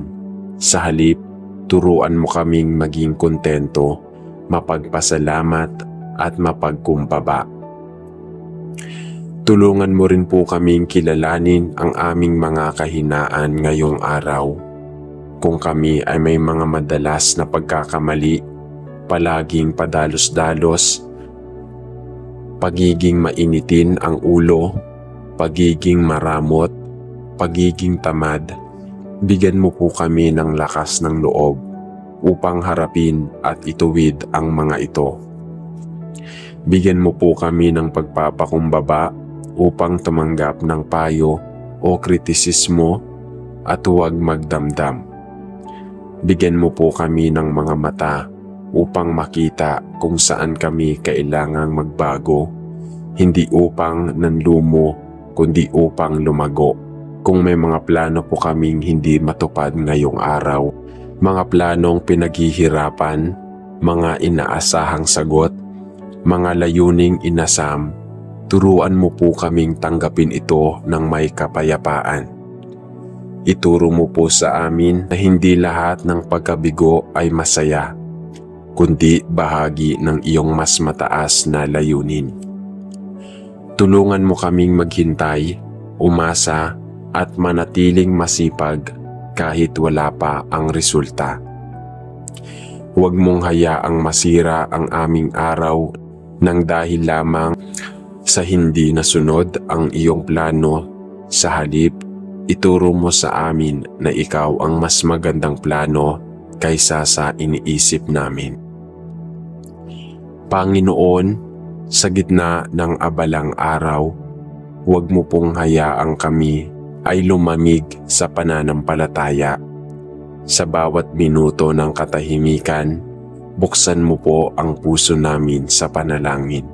Speaker 2: Sa halip, turuan mo kaming maging kontento, mapagpasalamat at mapagkumbaba. Tulungan mo rin po kaming kilalanin ang aming mga kahinaan ngayong araw. kung kami ay may mga madalas na pagkakamali, palaging padalos-dalos, pagiging mainitin ang ulo, pagiging maramot, pagiging tamad, bigyan mo po kami ng lakas ng loob upang harapin at ituwid ang mga ito. Bigyan mo po kami ng pagpapakumbaba upang tumanggap ng payo o kritisismo at huwag magdamdam. Bigyan mo po kami ng mga mata upang makita kung saan kami kailangang magbago, hindi upang nanlumo kundi upang lumago. Kung may mga plano po kaming hindi matupad ngayong araw, mga planong pinaghihirapan, mga inaasahang sagot, mga layuning inasam, turuan mo po kaming tanggapin ito ng may kapayapaan. Ituro mo po sa amin na hindi lahat ng pagkabigo ay masaya, kundi bahagi ng iyong mas mataas na layunin. Tulungan mo kaming maghintay, umasa at manatiling masipag kahit wala pa ang resulta. Huwag mong hayaang masira ang aming araw nang dahil lamang sa hindi nasunod ang iyong plano. Sa halip, ituro mo sa amin na ikaw ang mas magandang plano kaysa sa iniisip namin. Panginoon, sa gitna ng abalang araw, huwag mo pong hayaang kami ay lumamig sa pananampalataya. Sa bawat minuto ng katahimikan, buksan mo po ang puso namin sa panalangin.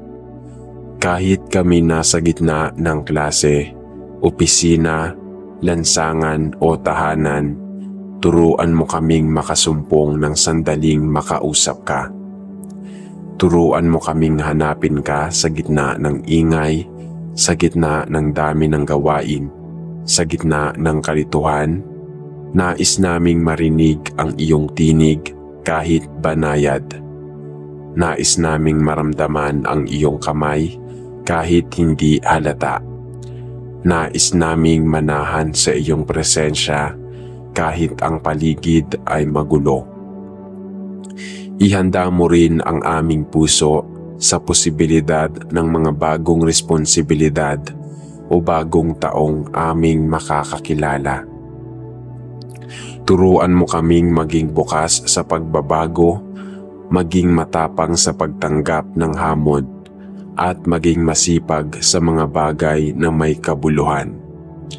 Speaker 2: Kahit kami nasa gitna ng klase, opisina, lansangan o tahanan, turuan mo kaming makasumpong ng sandaling makausap ka. Turuan mo kaming hanapin ka sa gitna ng ingay, sa gitna ng dami ng gawain, sa gitna ng kalituhan. Nais naming marinig ang iyong tinig kahit banayad. Nais naming maramdaman ang iyong kamay kahit hindi halata. Nais naming manahan sa iyong presensya kahit ang paligid ay magulo. Ihanda mo rin ang aming puso sa posibilidad ng mga bagong responsibilidad o bagong taong aming makakakilala. Turuan mo kaming maging bukas sa pagbabago, maging matapang sa pagtanggap ng hamon, at maging masipag sa mga bagay na may kabuluhan.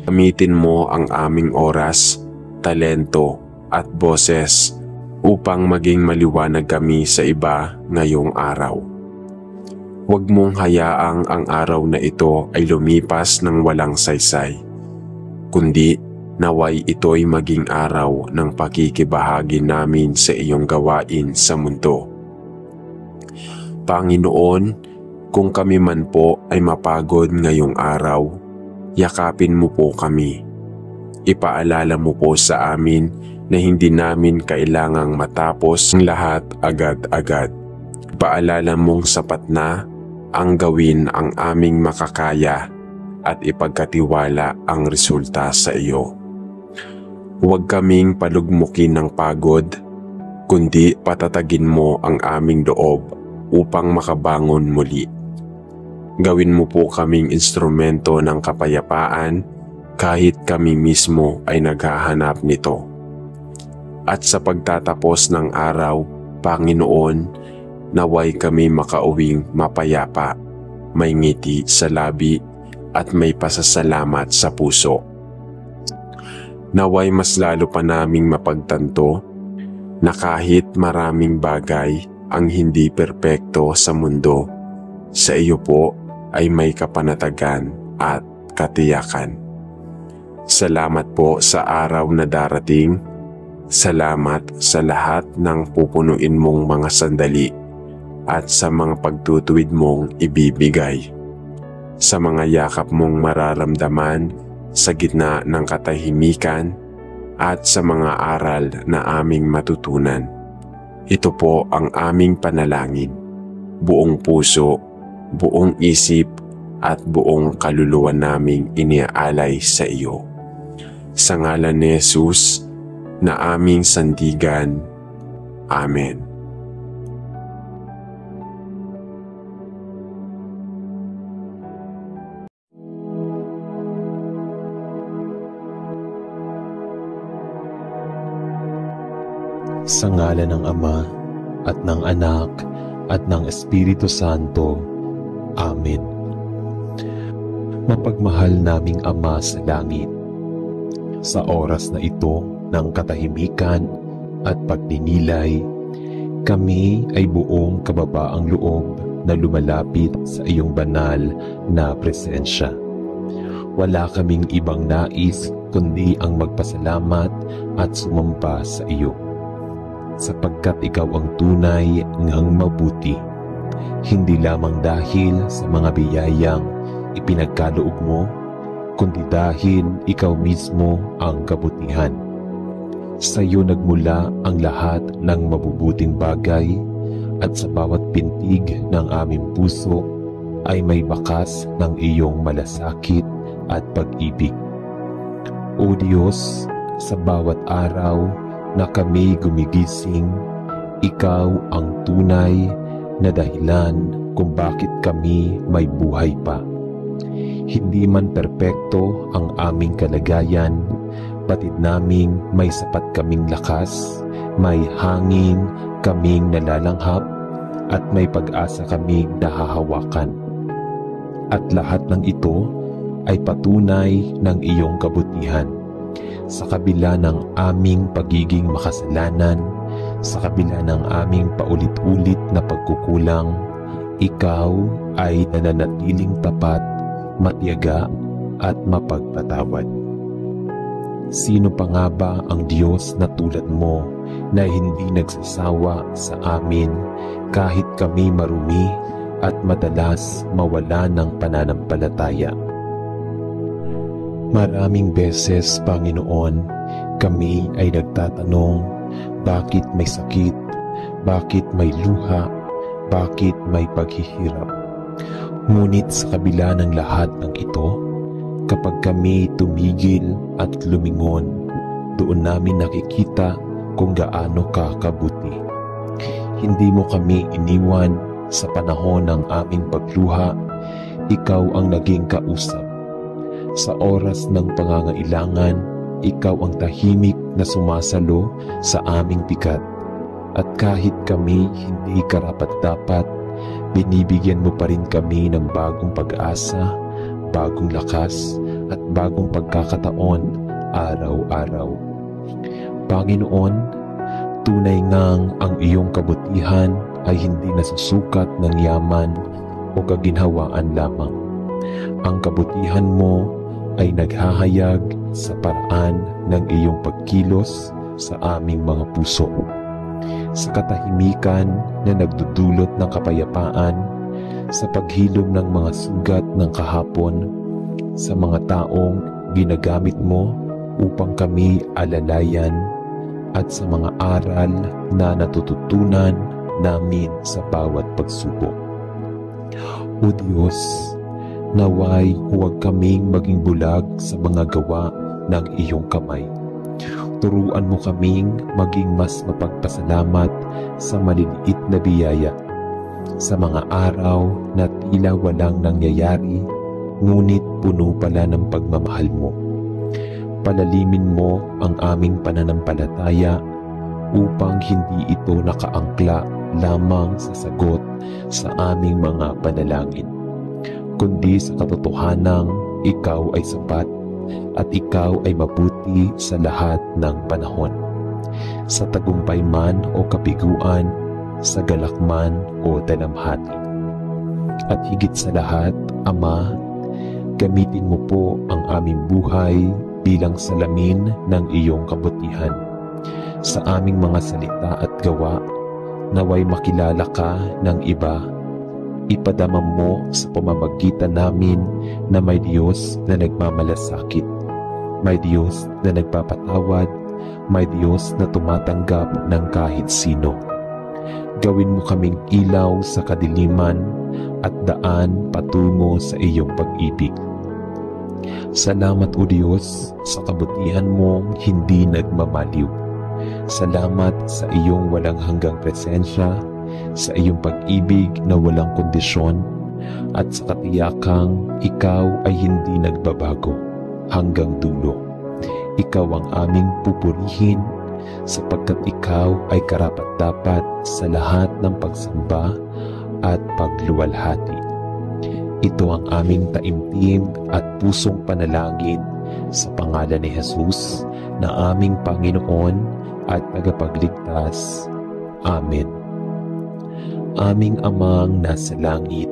Speaker 2: Gamitin mo ang aming oras, talento at boses upang maging maliwanag kami sa iba ngayong araw. Huwag mong hayaang ang araw na ito ay lumipas ng walang saysay, kundi naway ito'y maging araw ng pakikibahagi namin sa iyong gawain sa mundo. Panginoon, kung kami man po ay mapagod ngayong araw, yakapin mo po kami. Ipaalala mo po sa amin na hindi namin kailangang matapos ang lahat agad-agad. Ipaalala mong sapat na ang gawin ang aming makakaya at ipagkatiwala ang resulta sa iyo. Huwag kaming palugmukin ng pagod, kundi patatagin mo ang aming loob upang makabangon muli. Gawin mo po kaming instrumento ng kapayapaan kahit kami mismo ay naghahanap nito. At sa pagtatapos ng araw, Panginoon, naway kami makauwing mapayapa, may ngiti sa labi at may pasasalamat sa puso. Naway mas lalo pa naming mapagtanto na kahit maraming bagay ang hindi perpekto sa mundo, sa iyo po ay may kapanatagan at katiyakan. Salamat po sa araw na darating. Salamat sa lahat ng pupunuin mong mga sandali at sa mga pagtutuwid mong ibibigay. Sa mga yakap mong mararamdaman sa gitna ng katahimikan at sa mga aral na aming matutunan. Ito po ang aming panalangin, buong puso, buong isip at buong kaluluwa naming iniaalay sa iyo. Sa ngalan ni Jesus, na aming sandigan. Amen.
Speaker 1: Sa ngalan ng Ama, at ng Anak, at ng Espiritu Santo. Amen. Mapagmahal naming Ama sa langit, sa oras na ito ng katahimikan at pagninilay, kami ay buong kababaang loob na lumalapit sa iyong banal na presensya. Wala kaming ibang nais kundi ang magpasalamat at sumamba sa iyo, sapagkat ikaw ang tunay ngang mabuti, hindi lamang dahil sa mga biyayang ipinagkaloob mo, kundi dahil ikaw mismo ang kabutihan. Sa iyo nagmula ang lahat ng mabubuting bagay, at sa bawat pintig ng aming puso ay may bakas ng iyong malasakit at pag-ibig. O Diyos, sa bawat araw na kami gumigising, ikaw ang tunay na dahilan kung bakit kami may buhay pa. Hindi man perpekto ang aming kalagayan, batid naming may sapat kaming lakas, may hangin kaming nalalanghap, at may pag-asa kaming nahahawakan. At lahat ng ito ay patunay ng iyong kabutihan. Sa kabila ng aming pagiging makasalanan, sa kabila ng aming paulit-ulit na pagkukulang, ikaw ay nananatiling tapat, matiyaga at mapagpatawad. Sino pa nga ba ang Diyos na tulad mo na hindi nagsasawa sa amin kahit kami marumi at madalas mawala ng pananampalataya? Maraming beses, Panginoon, kami ay nagtatanong, bakit may sakit, bakit may luha, bakit may paghihirap. Ngunit sa kabila ng lahat ng ito, kapag kami tumigil at lumingon, doon namin nakikita kung gaano ka kabuti. Hindi mo kami iniwan sa panahon ng aming pagluha, ikaw ang naging kausap. Sa oras ng pangangailangan, ikaw ang tahimik na sumasalo sa aming bigat. At kahit kami hindi karapat-dapat, binibigyan mo pa rin kami ng bagong pag-asa, bagong lakas, at bagong pagkakataon araw-araw. Panginoon, tunay ngang ang iyong kabutihan ay hindi nasusukat ng yaman o kaginhawaan lamang. Ang kabutihan mo ay naghahayag sa paraan ng iyong pagkilos sa aming mga puso. Sa katahimikan na nagdudulot ng kapayapaan, sa paghilom ng mga sugat ng kahapon, sa mga taong ginagamit mo upang kami alalayan, at sa mga aral na natututunan namin sa bawat pagsubok. O Diyos, naway huwag kaming maging bulag sa mga gawa ng iyong kamay. Turuan mo kaming maging mas mapagpasalamat sa maliliit na biyaya, sa mga araw na tila walang nangyayari, ngunit puno pala ng pagmamahal mo. Palalimin mo ang aming pananampalataya upang hindi ito nakaangkla lamang sa sagot sa aming mga panalangin, kundi sa katotohanang ikaw ay sapat at ikaw ay mabuti sa lahat ng panahon. Sa tagumpay man o kapiguan, sa galak man o dalamhati. At higit sa lahat, Ama, gamitin mo po ang aming buhay bilang salamin ng iyong kabutihan. Sa aming mga salita at gawa, naway makilala ka ng iba. Ipadama mo sa pamamagitan namin na may Diyos na nagmamalasakit, may Diyos na nagpapatawad, may Diyos na tumatanggap ng kahit sino. Gawin mo kaming ilaw sa kadiliman at daan patungo sa iyong pag-ibig. Salamat o Diyos sa kabutihan mong hindi nagmamaliw. Salamat sa iyong walang hanggang presensya, sa iyong pag-ibig na walang kondisyon, at sa katiyakang ikaw ay hindi nagbabago hanggang dulo. Ikaw ang aming pupurihin sapagkat ikaw ay karapat-dapat sa lahat ng pagsamba at pagluwalhati. Ito ang aming taimtim at pusong panalangin sa pangalan ni Jesus na aming Panginoon at tagapagligtas. Amen. Aming Amang nasa langit,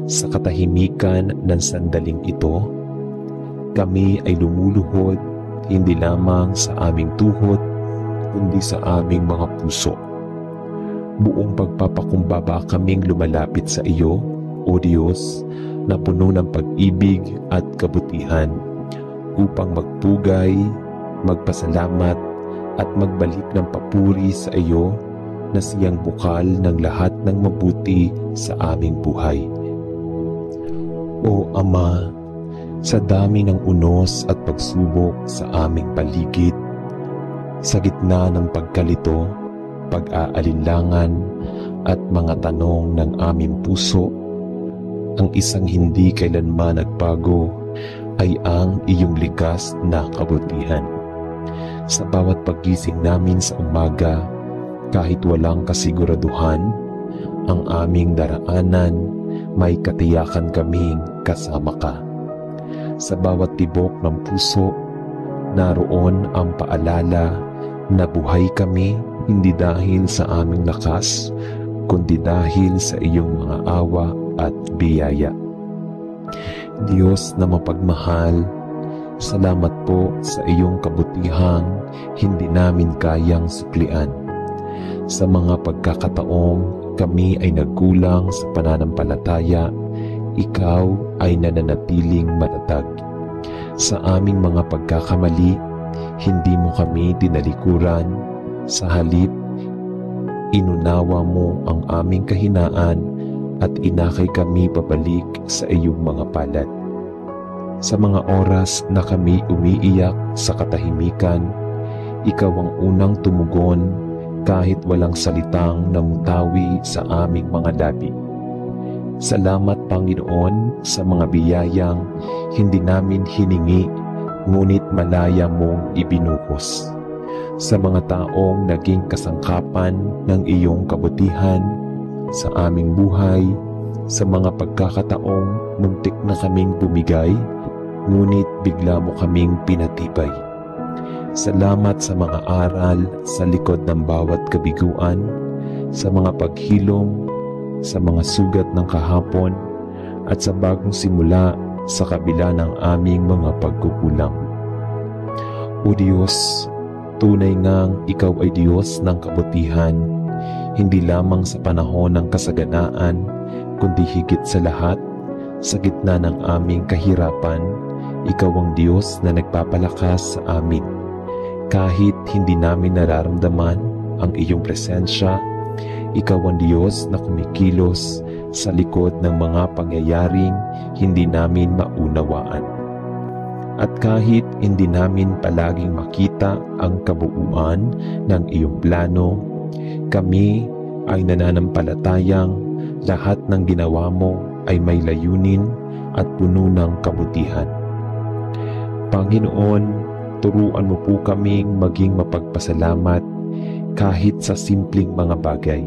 Speaker 1: sa katahimikan ng sandaling ito, kami ay lumuluhod hindi lamang sa aming tuhod, kundi sa aming mga puso. Buong pagpapakumbaba kaming lumalapit sa iyo, O Diyos, na puno ng pag-ibig at kabutihan, upang magpugay, magpasalamat, at magbalik ng papuri sa iyo na siyang bukal ng lahat ng mabuti sa aming buhay. O Ama, sa dami ng unos at pagsubok sa aming paligid, sa gitna ng pagkalito, pag-aalinlangan at mga tanong ng aming puso, ang isang hindi kailanman nagbago ay ang iyong likas na kabutihan. Sa bawat paggising namin sa umaga, kahit walang kasiguraduhan, ang aming daraanan, may katiyakan kaming kasama ka. Sa bawat tibok ng puso, naroon ang paalala na buhay kami hindi dahil sa aming lakas, kundi dahil sa iyong mga awa at biyaya. Diyos na mapagmahal, salamat po sa iyong kabutihang hindi namin kayang suklian. Sa mga pagkakataong kami ay nagkulang sa pananampalataya, ikaw ay nananatiling matatag. Sa aming mga pagkakamali, hindi mo kami tinalikuran. Sa halip, inunawa mo ang aming kahinaan at inakay kami pabalik sa iyong mga palad. Sa mga oras na kami umiiyak sa katahimikan, ikaw ang unang tumugon kahit walang salitang namutawi sa aming mga labi. Salamat, Panginoon, sa mga biyayang hindi namin hiningi, ngunit malaya mong ibinuhos. Sa mga taong naging kasangkapan ng iyong kabutihan sa aming buhay, sa mga pagkakataong muntik na kaming bumigay, ngunit bigla mo kaming pinatibay. Salamat sa mga aral sa likod ng bawat kabiguan, sa mga paghilom, sa mga sugat ng kahapon, at sa bagong simula sa kabila ng aming mga pagkukulang. O Diyos, tunay ngang ikaw ay Diyos ng kabutihan, hindi lamang sa panahon ng kasaganaan, kundi higit sa lahat, sa gitna ng aming kahirapan, ikaw ang Diyos na nagpapalakas sa amin. Kahit hindi namin nararamdaman ang iyong presensya, ikaw ang Diyos na kumikilos sa likod ng mga pangyayaring hindi namin maunawaan. At kahit hindi namin palaging makita ang kabuuan ng iyong plano, kami ay nananampalatayang lahat ng ginawa mo ay may layunin at puno ng kabutihan. Panginoon, turuan mo po kaming maging mapagpasalamat kahit sa simpleng mga bagay.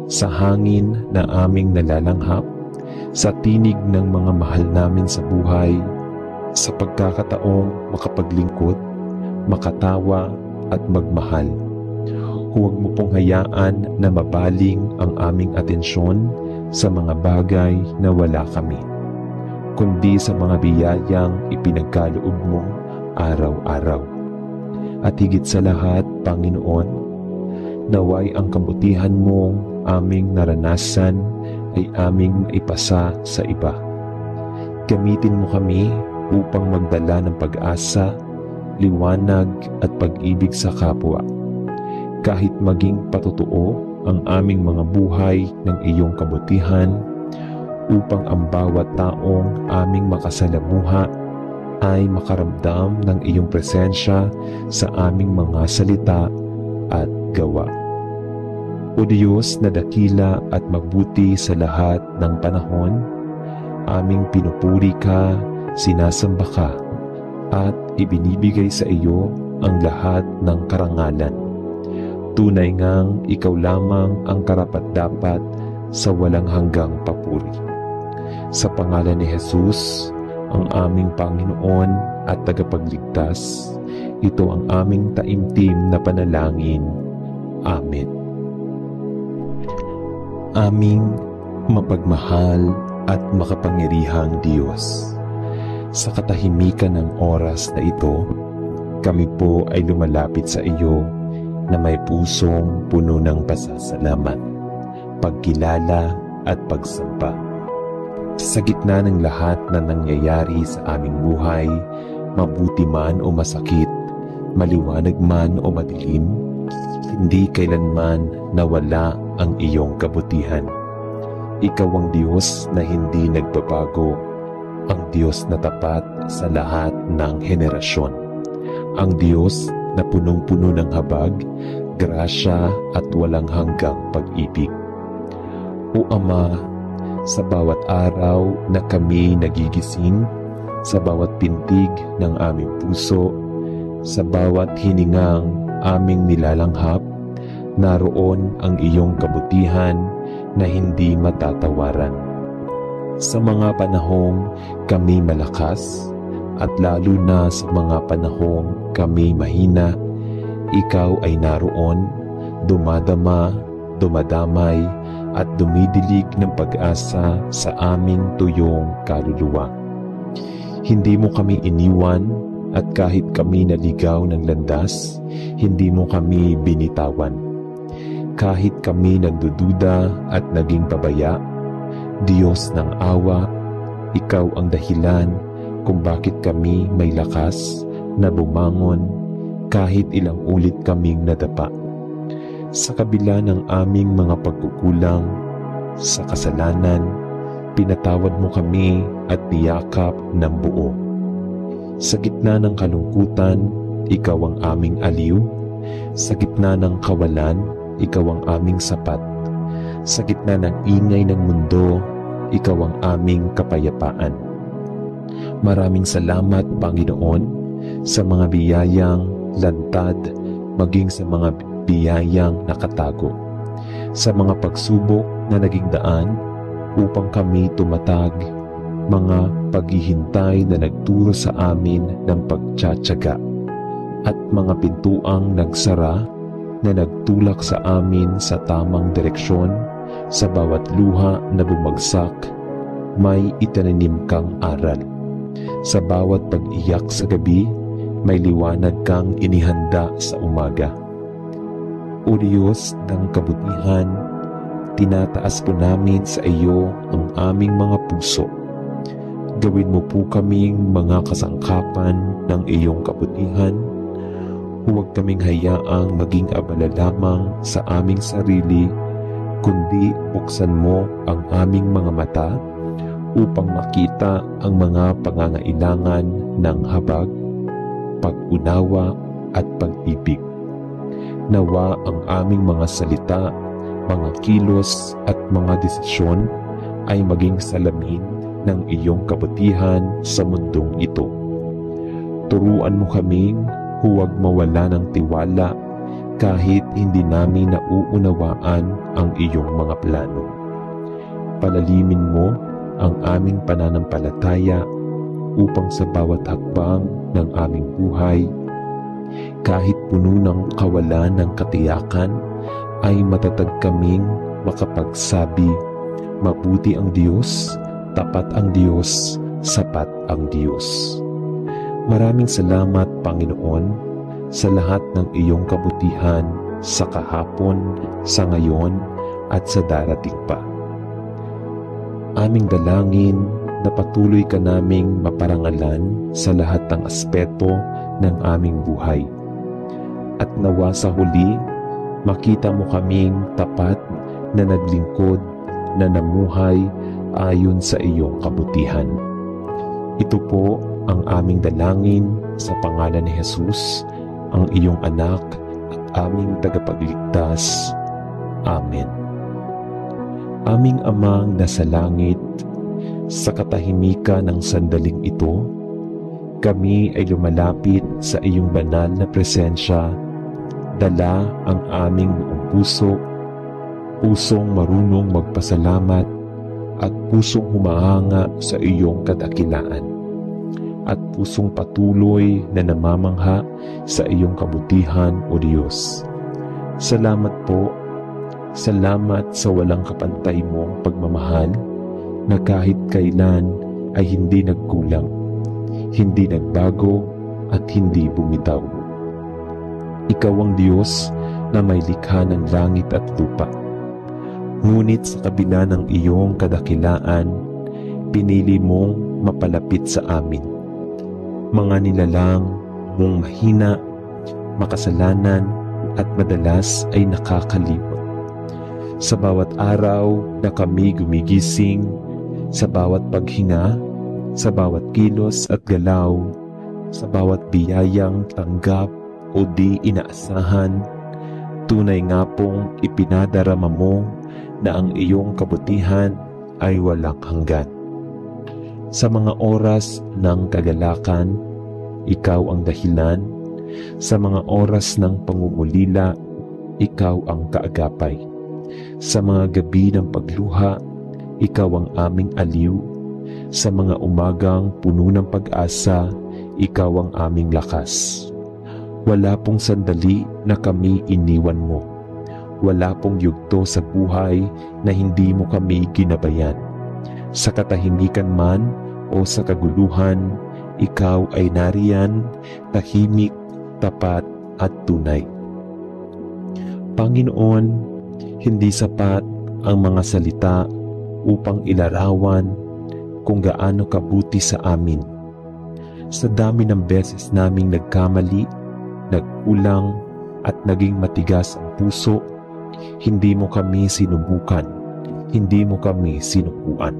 Speaker 1: Sa hangin na aming nalalanghap, sa tinig ng mga mahal namin sa buhay, sa pagkakataong makapaglingkod, makatawa at magmahal. Huwag mo pong hayaan na mabaling ang aming atensyon sa mga bagay na wala kami, kundi sa mga biyayang ipinagkaloob mo araw-araw. At higit sa lahat, Panginoon, naway ang kabutihan mong aming naranasan ay aming maipasa sa iba. Gamitin mo kami upang magdala ng pag-asa, liwanag at pag-ibig sa kapwa. Kahit maging patotoo ang aming mga buhay ng iyong kabutihan, upang ang bawat taong aming makasalamuha ay makaramdam ng iyong presensya sa aming mga salita at gawa. O Diyos na dakila at mabuti sa lahat ng panahon, aming pinupuri ka, sinasamba ka, at ibinibigay sa iyo ang lahat ng karangalan. Tunay ngang ikaw lamang ang karapat-dapat sa walang hanggang papuri. Sa pangalan ni Jesus, ang aming Panginoon at tagapagligtas, ito ang aming taimtim na panalangin. Amen. Aming mapagmahal at makapangyarihang Diyos, sa katahimikan ng oras na ito, kami po ay lumalapit sa iyo na may pusong puno ng pasasalamat, pagkilala at pagsamba. Sa gitna ng lahat na nangyayari sa aming buhay, mabuti man o masakit, maliwanag man o madilim, hindi kailanman nawala ang iyong kabutihan. Ikaw ang Diyos na hindi nagbabago, ang Diyos na tapat sa lahat ng henerasyon, ang Diyos na punong-puno ng habag, grasya at walang hanggang pag-ibig. O Ama, sa bawat araw na kami nagigising, sa bawat pintig ng aming puso, sa bawat hiningang aming nilalanghap, naroon ang iyong kabutihan na hindi matatawaran. Sa mga panahong kami malakas, at lalo na sa mga panahong kami mahina, ikaw ay naroon, dumadama, dumadamay, at dumidilig ng pag-asa sa aming tuyong kaluluwa. Hindi mo kami iniwan, at kahit kami naligaw ng landas, hindi mo kami binitawan. Kahit kami nagdududa at naging pabaya, Diyos ng awa, ikaw ang dahilan kung bakit kami may lakas na bumangon kahit ilang ulit kaming nadapa. Sa kabila ng aming mga pagkukulang sa kasalanan, pinatawad mo kami at niyakap ng buo. Sa gitna ng kalungkutan, ikaw ang aming aliw. Sa gitna ng kawalan, ikaw ang aming sapat. Sa gitna ng ingay ng mundo, ikaw ang aming kapayapaan. Maraming salamat, Panginoon, sa mga biyayang lantad, maging sa mga biyayang nakatago, sa mga pagsubok na naging daan upang kami tumatag, mga paghihintay na nagturo sa amin ng pagtsatsaga, at mga pintuang nagsara na nagtulak sa amin sa tamang direksyon. Sa bawat luha na bumagsak, may itinanim kang aral. Sa bawat pag-iyak sa gabi, may liwanag kang inihanda sa umaga. O Diyos ng kabutihan, tinataas po namin sa iyo ang aming mga puso. Gawin mo po kaming mga kasangkapan ng iyong kabutihan. Huwag kaming hayaang maging abala lamang sa aming sarili, kundi buksan mo ang aming mga mata upang makita ang mga pangangailangan ng habag, pag-unawa at pag-ibig. Nawa ang aming mga salita, mga kilos at mga desisyon ay maging salamin ng iyong kabutihan sa mundong ito. Turuan mo kaming huwag mawala ng tiwala kahit hindi namin nauunawaan ang iyong mga plano. Palalimin mo ang aming pananampalataya upang sa bawat hakbang ng aming buhay, kahit puno ng kawalan ng katiyakan, ay matatag kaming makapagsabi, mabuti ang Diyos, tapat ang Diyos, sapat ang Diyos. Maraming salamat, Panginoon, sa lahat ng iyong kabutihan sa kahapon, sa ngayon, at sa darating pa. Aming dalangin na patuloy ka naming maparangalan sa lahat ng aspeto ng aming buhay. At nawa sa huli, makita mo kaming tapat na naglingkod, na namuhay ayon sa iyong kabutihan. Ito po ang aming dalangin sa pangalan ni Jesus, ang iyong anak at aming tagapagligtas. Amen. Aming Amang nasa langit, sa katahimikan ng sandaling ito, kami ay lumalapit sa iyong banal na presensya, dala ang aming buong puso, pusong marunong magpasalamat at pusong humahanga sa iyong kadakilaan, at pusong patuloy na namamangha sa iyong kabutihan, O Diyos. Salamat po, salamat sa walang kapantay mong pagmamahal na kahit kailan ay hindi nagkulang, hindi nagbago at hindi bumitaw. Ikaw ang Diyos na may likha ng langit at lupa. Ngunit sa kabila ng iyong kadakilaan, pinili mong mapalapit sa amin. Mga nilalang mong mahina, makasalanan at madalas ay nakakalimot. Sa bawat araw na kami gumigising, sa bawat paghinga, sa bawat kilos at galaw, sa bawat biyayang tanggap o di inaasahan, tunay nga pong ipinadarama mo na ang iyong kabutihan ay walang hanggan. Sa mga oras ng kagalakan, ikaw ang dahilan. Sa mga oras ng pangungulila, ikaw ang kaagapay. Sa mga gabi ng pagluha, ikaw ang aming aliw. Sa mga umagang puno ng pag-asa, ikaw ang aming lakas. Wala pong sandali na kami iniwan mo. Wala pong yugto sa buhay na hindi mo kami ginabayan. Sa katahimikan man o sa kaguluhan, ikaw ay nariyan, tahimik, tapat at tunay. Panginoon, hindi sapat ang mga salita upang ilarawan kung gaano kabuti sa amin. Sa dami ng beses naming nagkamali, nagkulang at naging matigas ang puso, hindi mo kami sinubukan, hindi mo kami sinukuan.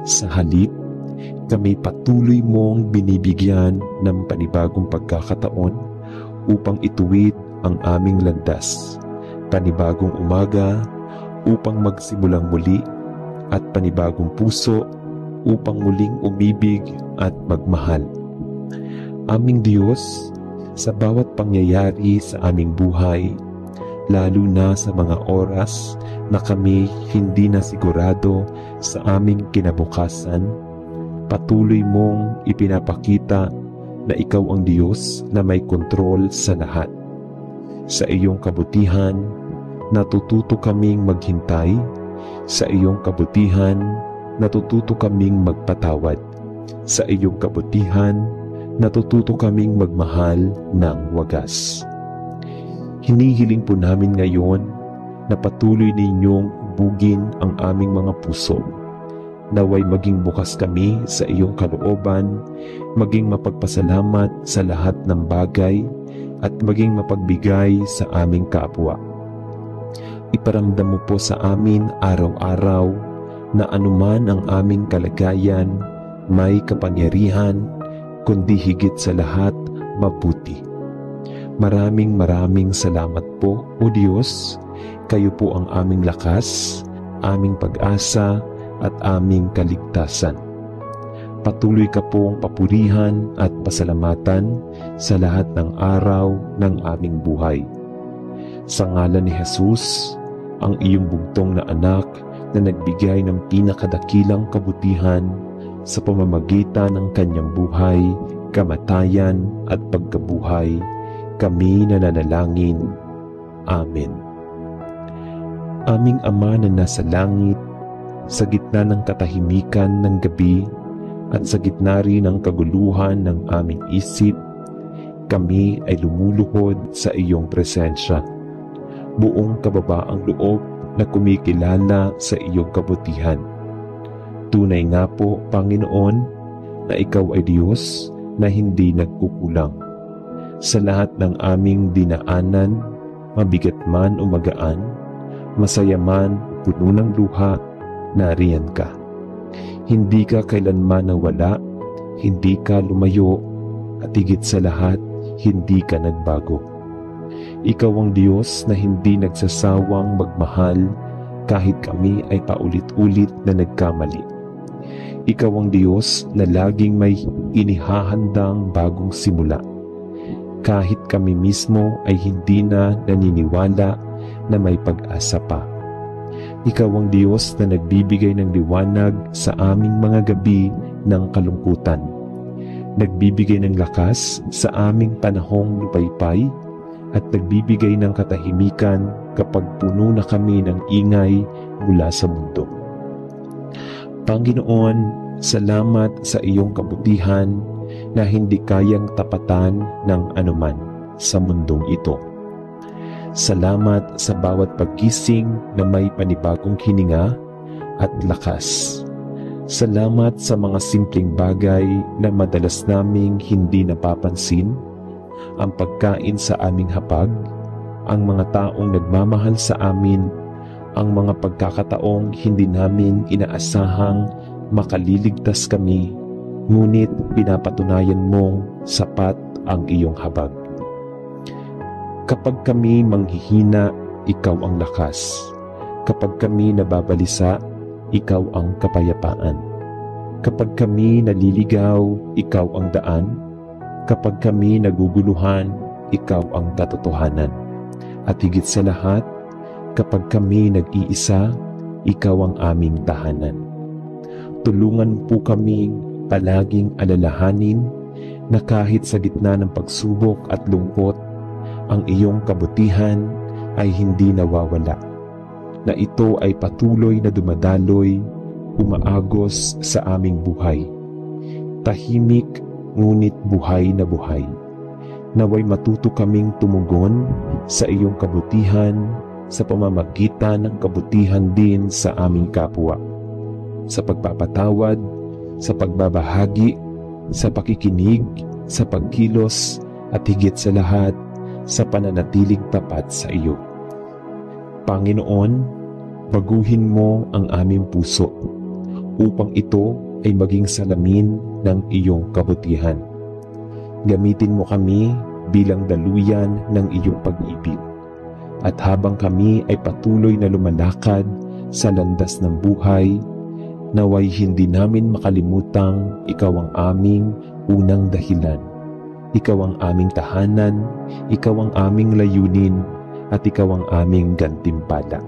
Speaker 1: Sa halip, kami patuloy mong binibigyan ng panibagong pagkakataon upang ituwid ang aming landas, panibagong umaga upang magsimulang muli at panibagong puso upang muling umibig at magmahal. Aming Diyos, sa bawat pangyayari sa aming buhay, lalo na sa mga oras na kami hindi na sigurado sa aming kinabukasan, patuloy mong ipinapakita na ikaw ang Diyos na may kontrol sa lahat. Sa iyong kabutihan, natututo kaming maghintay. Sa iyong kabutihan, natututo kaming magpatawad. Sa iyong kabutihan, natututo kaming magmahal ng wagas. Hinihiling po namin ngayon na patuloy ninyong hubugin ang aming mga puso. Naway maging bukas kami sa iyong kalooban, maging mapagpasalamat sa lahat ng bagay, at maging mapagbigay sa aming kapwa. Iparamdam mo po sa amin araw-araw na anuman ang aming kalagayan, may kapangyarihan, kundi higit sa lahat, mabuti. Maraming salamat po, O Diyos. Kayo po ang aming lakas, aming pag-asa, at aming kaligtasan. Patuloy ka pong papurihan at pasalamatan sa lahat ng araw ng aming buhay. Sa ngalan ni Jesus, ang iyong bugtong na anak na nagbigay ng pinakadakilang kabutihan sa pamamagitan ng kanyang buhay, kamatayan at pagkabuhay, kami nananalangin. Amen. Aming Ama na nasa langit, sa gitna ng katahimikan ng gabi at sa gitna rin ng kaguluhan ng aming isip, kami ay lumuluhod sa iyong presensya. Buong kababaang loob na kumikilala sa iyong kabutihan. Tunay nga po, Panginoon, na ikaw ay Diyos na hindi nagkukulang. Sa lahat ng aming dinaanan, mabigat man o magaan, masaya man o puno ng luha, nariyan ka. Hindi ka kailanman nawala, hindi ka lumayo, at higit sa lahat, hindi ka nagbago. Ikaw ang Diyos na hindi nagsasawang magmahal kahit kami ay paulit-ulit na nagkamali. Ikaw ang Diyos na laging may inihahandang bagong simula. Kahit kami mismo ay hindi na naniniwala na may pag-asa pa. Ikaw ang Diyos na nagbibigay ng liwanag sa aming mga gabi ng kalungkutan. Nagbibigay ng lakas sa aming panahong lupaypay at nagbibigay ng katahimikan kapag puno na kami ng ingay mula sa mundo. Panginoon, salamat sa iyong kabutihan na hindi kayang tapatan ng anuman sa mundong ito. Salamat sa bawat paggising na may panibagong hininga at lakas. Salamat sa mga simpleng bagay na madalas naming hindi napapansin, ang pagkain sa aming hapag, ang mga taong nagmamahal sa amin, ang mga pagkakataong hindi namin inaasahang makaliligtas kami, ngunit pinapatunayan mong sapat ang iyong habag. Kapag kami manghihina, ikaw ang lakas. Kapag kami nababalisa, ikaw ang kapayapaan. Kapag kami naliligaw, ikaw ang daan. Kapag kami naguguluhan, ikaw ang katotohanan. At higit sa lahat, kapag kami nag-iisa, ikaw ang aming tahanan. Tulungan po kaming palaging alalahanin na kahit sa gitna ng pagsubok at lungkot, ang iyong kabutihan ay hindi nawawala, na ito ay patuloy na dumadaloy, umaagos sa aming buhay. Tahimik ngunit buhay na buhay. Naway matuto kaming tumugon sa iyong kabutihan sa pamamagitan ng kabutihan din sa aming kapwa, sa pagpapatawad, sa pagbabahagi, sa pakikinig, sa pagkilos, at higit sa lahat, sa pananatiling tapat sa iyo. Panginoon, baguhin mo ang aming puso upang ito ay maging salamin ng iyong kabutihan. Gamitin mo kami bilang daluyan ng iyong pag-ibig. At habang kami ay patuloy na lumalakad sa landas ng buhay, naway hindi namin makalimutang ikaw ang aming unang dahilan. Ikaw ang aming tahanan, ikaw ang aming layunin, at ikaw ang aming gantimpala.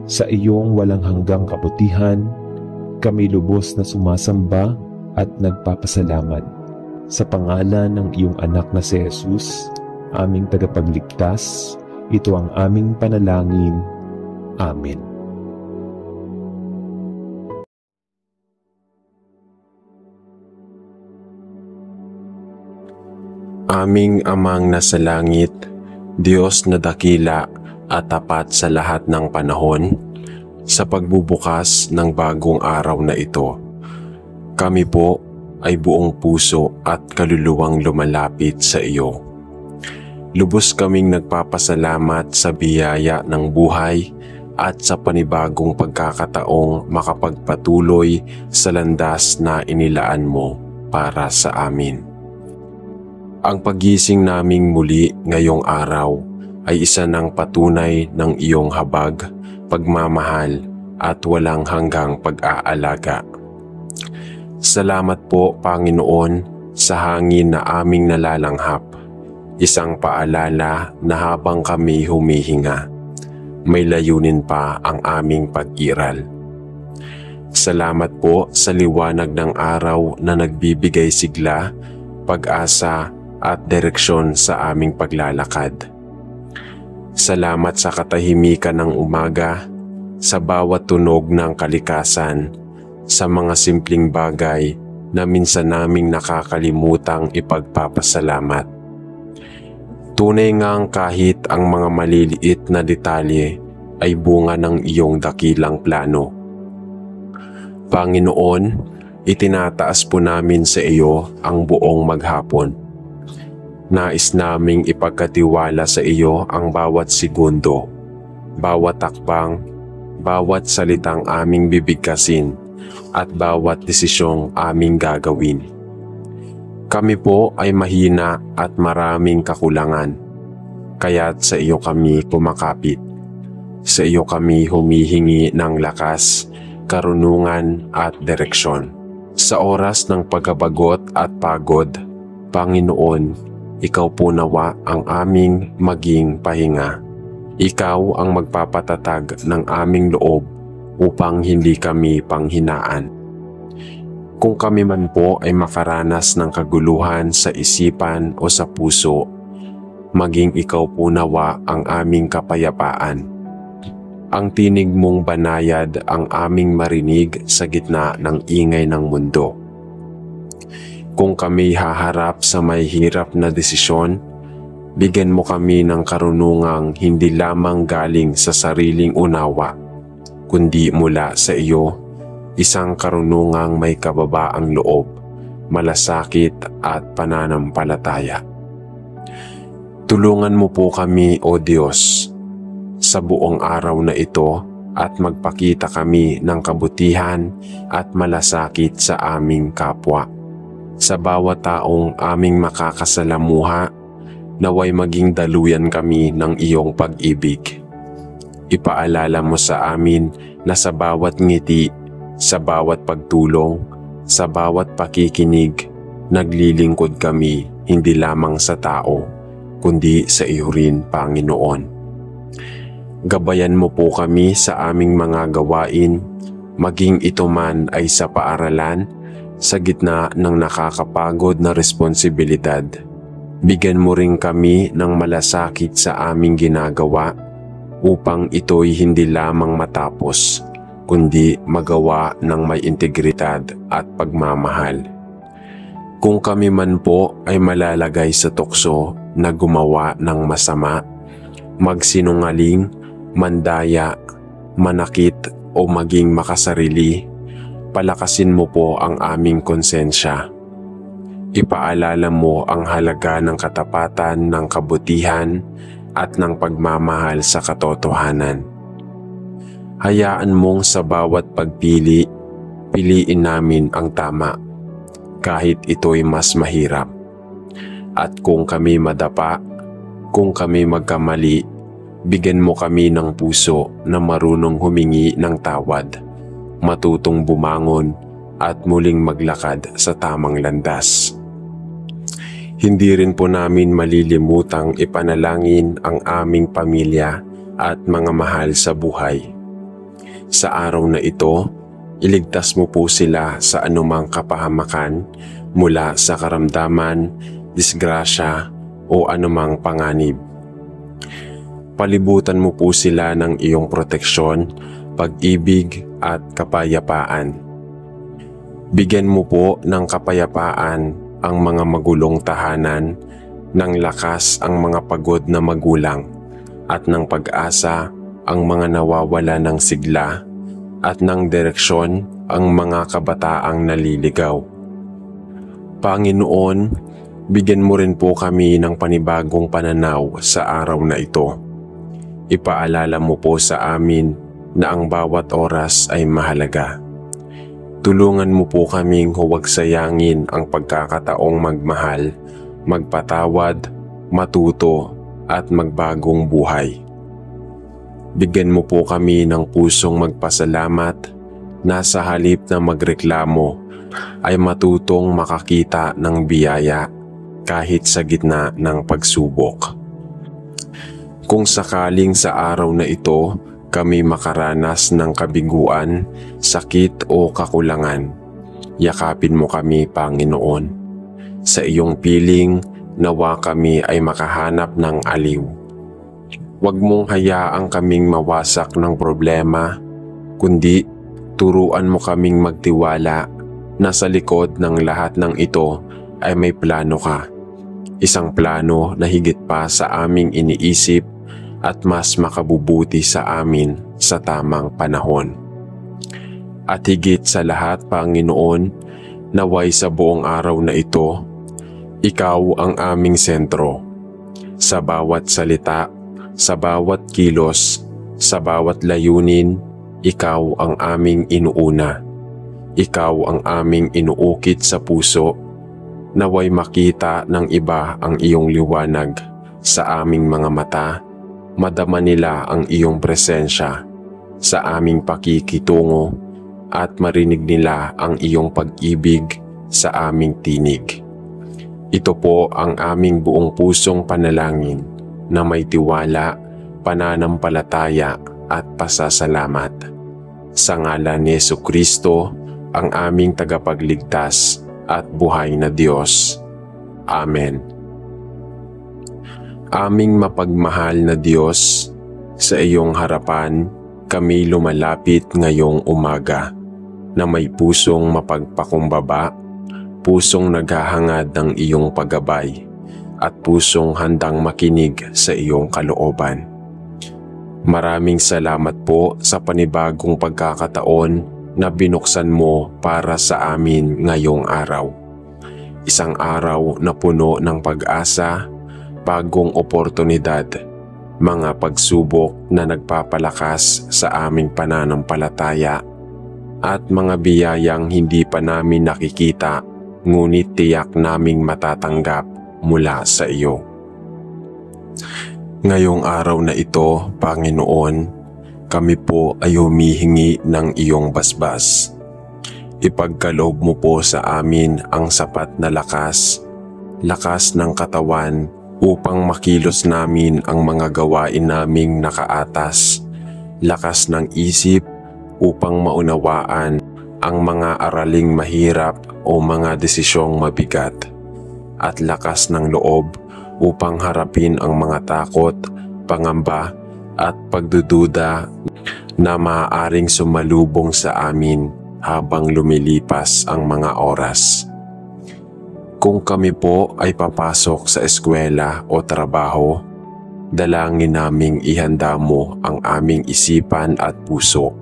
Speaker 1: Sa iyong walang hanggang kabutihan, kami lubos na sumasamba at nagpapasalamat. Sa pangalan ng iyong anak na si Jesus, aming tagapagligtas, ito ang aming panalangin. Amen.
Speaker 2: Aming Amang nasa langit, Diyos na dakila at tapat sa lahat ng panahon, sa pagbubukas ng bagong araw na ito, kami po ay buong puso at kaluluwang lumalapit sa iyo. Lubos kaming nagpapasalamat sa biyaya ng buhay at sa panibagong pagkakataong makapagpatuloy sa landas na inilaan mo para sa amin. Ang paggising naming muli ngayong araw ay isa ng patunay ng iyong habag, pagmamahal at walang hanggang pag-aalaga. Salamat po, Panginoon, sa hangin na aming nalalanghap, isang paalala na habang kami humihinga, may layunin pa ang aming pag-iral. Salamat po sa liwanag ng araw na nagbibigay sigla, pag-asa at direksyon sa aming paglalakad. Salamat sa katahimikan ng umaga, sa bawat tunog ng kalikasan, sa mga simpleng bagay na minsan naming nakakalimutang ipagpapasalamat. Tunay ngang kahit ang mga maliliit na detalye ay bunga ng iyong dakilang plano. Panginoon, itinataas po namin sa iyo ang buong maghapon. Nais naming ipagkatiwala sa iyo ang bawat segundo, bawat takbang, bawat salitang aming bibigkasin at bawat desisyong aming gagawin. Kami po ay mahina at maraming kakulangan, kaya't sa iyo kami kumakapit. Sa iyo kami humihingi ng lakas, karunungan at direksyon. Sa oras ng pagkabagot at pagod, Panginoon, ikaw po nawa ang aming maging pahinga. Ikaw ang magpapatatag ng aming loob upang hindi kami panghinaan. Kung kami man po ay makaranas ng kaguluhan sa isipan o sa puso, maging ikaw po nawa ang aming kapayapaan. Ang tinig mong banayad ang aming marinig sa gitna ng ingay ng mundo. Kung kami haharap sa may hirap na desisyon, bigyan mo kami ng karunungang hindi lamang galing sa sariling unawa, kundi mula sa iyo, isang karunungang may kababaang loob, malasakit at pananampalataya. Tulungan mo po kami, O Diyos, sa buong araw na ito at magpakita kami ng kabutihan at malasakit sa aming kapwa. Sa bawat taong aming makakasalamuha, naway maging daluyan kami ng iyong pag-ibig. Ipaalala mo sa amin na sa bawat ngiti, sa bawat pagtulong, sa bawat pakikinig, naglilingkod kami hindi lamang sa tao, kundi sa iyo rin, Panginoon. Gabayan mo po kami sa aming mga gawain, maging ito man ay sa paaralan, sa gitna ng nakakapagod na responsibilidad. Bigyan mo rin kami ng malasakit sa aming ginagawa upang ito'y hindi lamang matapos, kundi magawa ng may integridad at pagmamahal. Kung kami man po ay malalagay sa tukso na gumawa ng masama, magsinungaling, mandaya, manakit o maging makasarili, palakasin mo po ang aming konsensya. Ipaalala mo ang halaga ng katapatan, ng kabutihan at ng pagmamahal sa katotohanan. Hayaan mong sa bawat pagpili, piliin namin ang tama, kahit ito'y mas mahirap. At kung kami madapa, kung kami magkamali, bigyan mo kami ng puso na marunong humingi ng tawad, matutong bumangon at muling maglakad sa tamang landas. Hindi rin po namin malilimutang ipanalangin ang aming pamilya at mga mahal sa buhay. Sa araw na ito, iligtas mo po sila sa anumang kapahamakan mula sa karamdaman, disgrasya o anumang panganib. Palibutan mo po sila ng iyong proteksyon, pag-ibig at kapayapaan. Bigyan mo po ng kapayapaan ang mga magulong tahanan, ng lakas ang mga pagod na magulang, at ng pag-asa ang mga nawawala ng sigla, at ng direksyon ang mga kabataang naliligaw. Panginoon, bigyan mo rin po kami ng panibagong pananaw sa araw na ito. Ipaalala mo po sa amin na ang bawat oras ay mahalaga. Tulungan mo po kaming huwag sayangin ang pagkakataong magmahal, magpatawad, matuto at magbagong buhay. Bigyan mo po kami ng pusong magpasalamat na sa halip na magreklamo ay matutong makakita ng biyaya kahit sa gitna ng pagsubok. Kung sakaling sa araw na ito kami makaranas ng kabiguan, sakit o kakulangan, yakapin mo kami, Panginoon. Sa iyong piling, nawa kami ay makahanap ng aliw. Huwag mong hayaang kaming mawasak ng problema, kundi turuan mo kaming magtiwala na sa likod ng lahat ng ito ay may plano ka. Isang plano na higit pa sa aming iniisip at mas makabubuti sa amin sa tamang panahon. At higit sa lahat, Panginoon, naway sa buong araw na ito, Ikaw ang aming sentro. Sa bawat salita, sa bawat kilos, sa bawat layunin, Ikaw ang aming inuuna. Ikaw ang aming inuukit sa puso. Naway makita ng iba ang iyong liwanag sa aming mga mata. Madama nila ang iyong presensya sa aming pakikitungo at marinig nila ang iyong pag-ibig sa aming tinig. Ito po ang aming buong pusong panalangin na may tiwala, pananampalataya at pasasalamat. Sa ngalan ni Jesucristo, ang aming tagapagligtas at buhay na Diyos. Amen. Aming mapagmahal na Diyos, sa iyong harapan kami lumalapit ngayong umaga na may pusong mapagpakumbaba, pusong naghahangad ng iyong paggabay at pusong handang makinig sa iyong kalooban. Maraming salamat po sa panibagong pagkakataon na binuksan mo para sa amin ngayong araw. Isang araw na puno ng pag-asa, bagong oportunidad, mga pagsubok na nagpapalakas sa aming pananampalataya at mga biyayang hindi pa namin nakikita ngunit tiyak naming matatanggap mula sa iyo. Ngayong araw na ito, Panginoon, kami po ay humihingi ng iyong basbas. Ipagkaloob mo po sa amin ang sapat na lakas ng katawan upang makilos namin ang mga gawain naming nakaatas, lakas ng isip upang maunawaan ang mga araling mahirap o mga desisyong mabigat, at lakas ng loob upang harapin ang mga takot, pangamba at pagdududa na maaaring sumalubong sa amin habang lumilipas ang mga oras. Kung kami po ay papasok sa eskwela o trabaho, dalangin naming ihanda mo ang aming isipan at puso.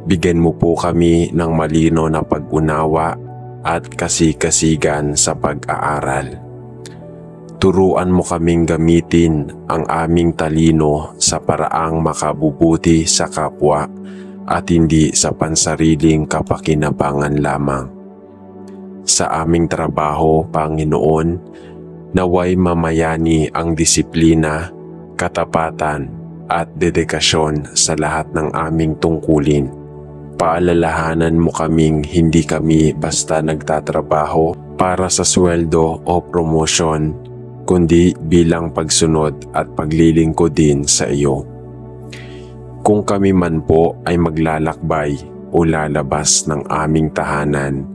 Speaker 2: Bigyan mo po kami ng malino na pag-unawa at kasikasigan sa pag-aaral. Turuan mo kaming gamitin ang aming talino sa paraang makabubuti sa kapwa at hindi sa pansariling kapakinabangan lamang. Sa aming trabaho, Panginoon, naway mamayani ang disiplina, katapatan at dedikasyon sa lahat ng aming tungkulin. Paalalahanan mo kaming hindi kami basta nagtatrabaho para sa sweldo o promosyon, kundi bilang pagsunod at paglilingkod din sa iyo. Kung kami man po ay maglalakbay o lalabas ng aming tahanan,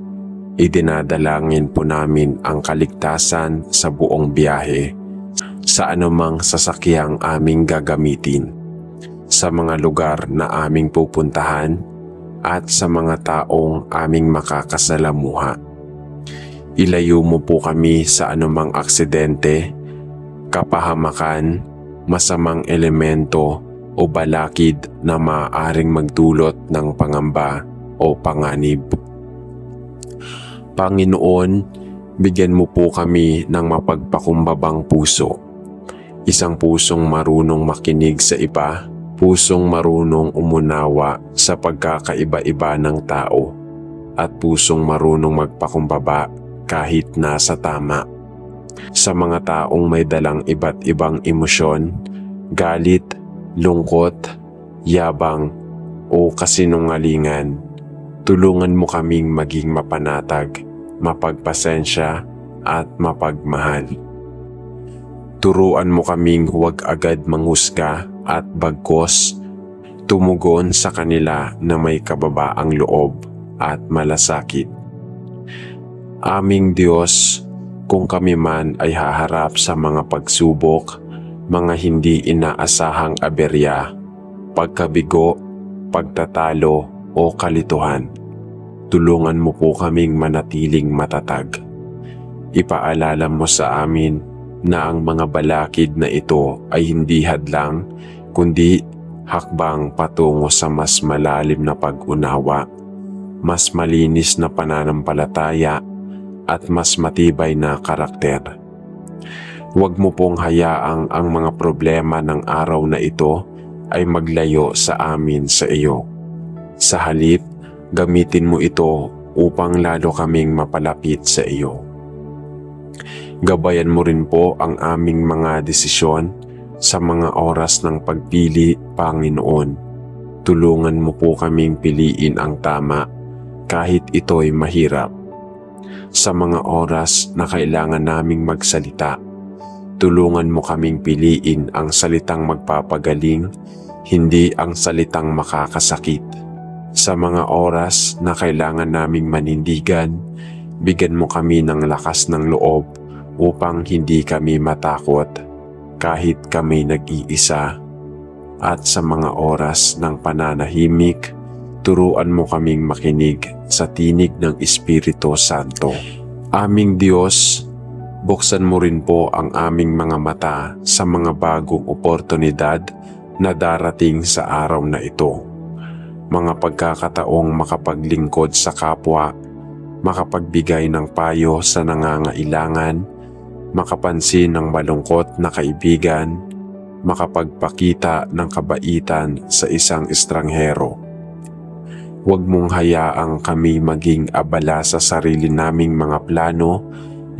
Speaker 2: idinadalangin po namin ang kaligtasan sa buong biyahe, sa anumang sasakyang aming gagamitin, sa mga lugar na aming pupuntahan, at sa mga taong aming makakasalamuha. Ilayo mo po kami sa anumang aksidente, kapahamakan, masamang elemento o balakid na maaaring magdulot ng pangamba o panganib. Panginoon, bigyan mo po kami ng mapagpakumbabang puso. Isang pusong marunong makinig sa iba, pusong marunong umunawa sa pagkakaiba-iba ng tao, at pusong marunong magpakumbaba kahit nasa tama. Sa mga taong may dalang iba't ibang emosyon, galit, lungkot, yabang o kasinungalingan, tulungan mo kaming maging mapanatag, mapagpasensya at mapagmahal. Turuan mo kaming huwag agad manghusga at bagkos tumugon sa kanila na may kababaang loob at malasakit. Aming Diyos, kung kami man ay haharap sa mga pagsubok, mga hindi inaasahang aberya, pagkabigo, pagtatalo o kalituhan, tulungan mo po kaming manatiling matatag. Ipaalala mo sa amin na ang mga balakid na ito ay hindi hadlang, kundi hakbang patungo sa mas malalim na pag-unawa, mas malinis na pananampalataya, at mas matibay na karakter. Huwag mo pong hayaang ang mga problema ng araw na ito ay maglayo sa amin sa iyo. Sa halip, Gamitin mo ito upang lalo kaming mapalapit sa iyo. Gabayan mo rin po ang aming mga desisyon sa mga oras ng pagpili, Panginoon. Tulungan mo po kaming piliin ang tama kahit ito'y mahirap. Sa mga oras na kailangan naming magsalita, tulungan mo kaming piliin ang salitang magpapagaling, hindi ang salitang makakasakit. Sa mga oras na kailangan naming manindigan, bigyan mo kami ng lakas ng loob upang hindi kami matakot kahit kami nag-iisa. At sa mga oras ng pananahimik, turuan mo kaming makinig sa tinig ng Espiritu Santo. Aming Diyos, buksan mo rin po ang aming mga mata sa mga bagong oportunidad na darating sa araw na ito. Mga pagkakataong makapaglingkod sa kapwa, makapagbigay ng payo sa nangangailangan, makapansin ng malungkot na kaibigan, makapagpakita ng kabaitan sa isang estranghero. Huwag mong hayaang kami maging abala sa sarili naming mga plano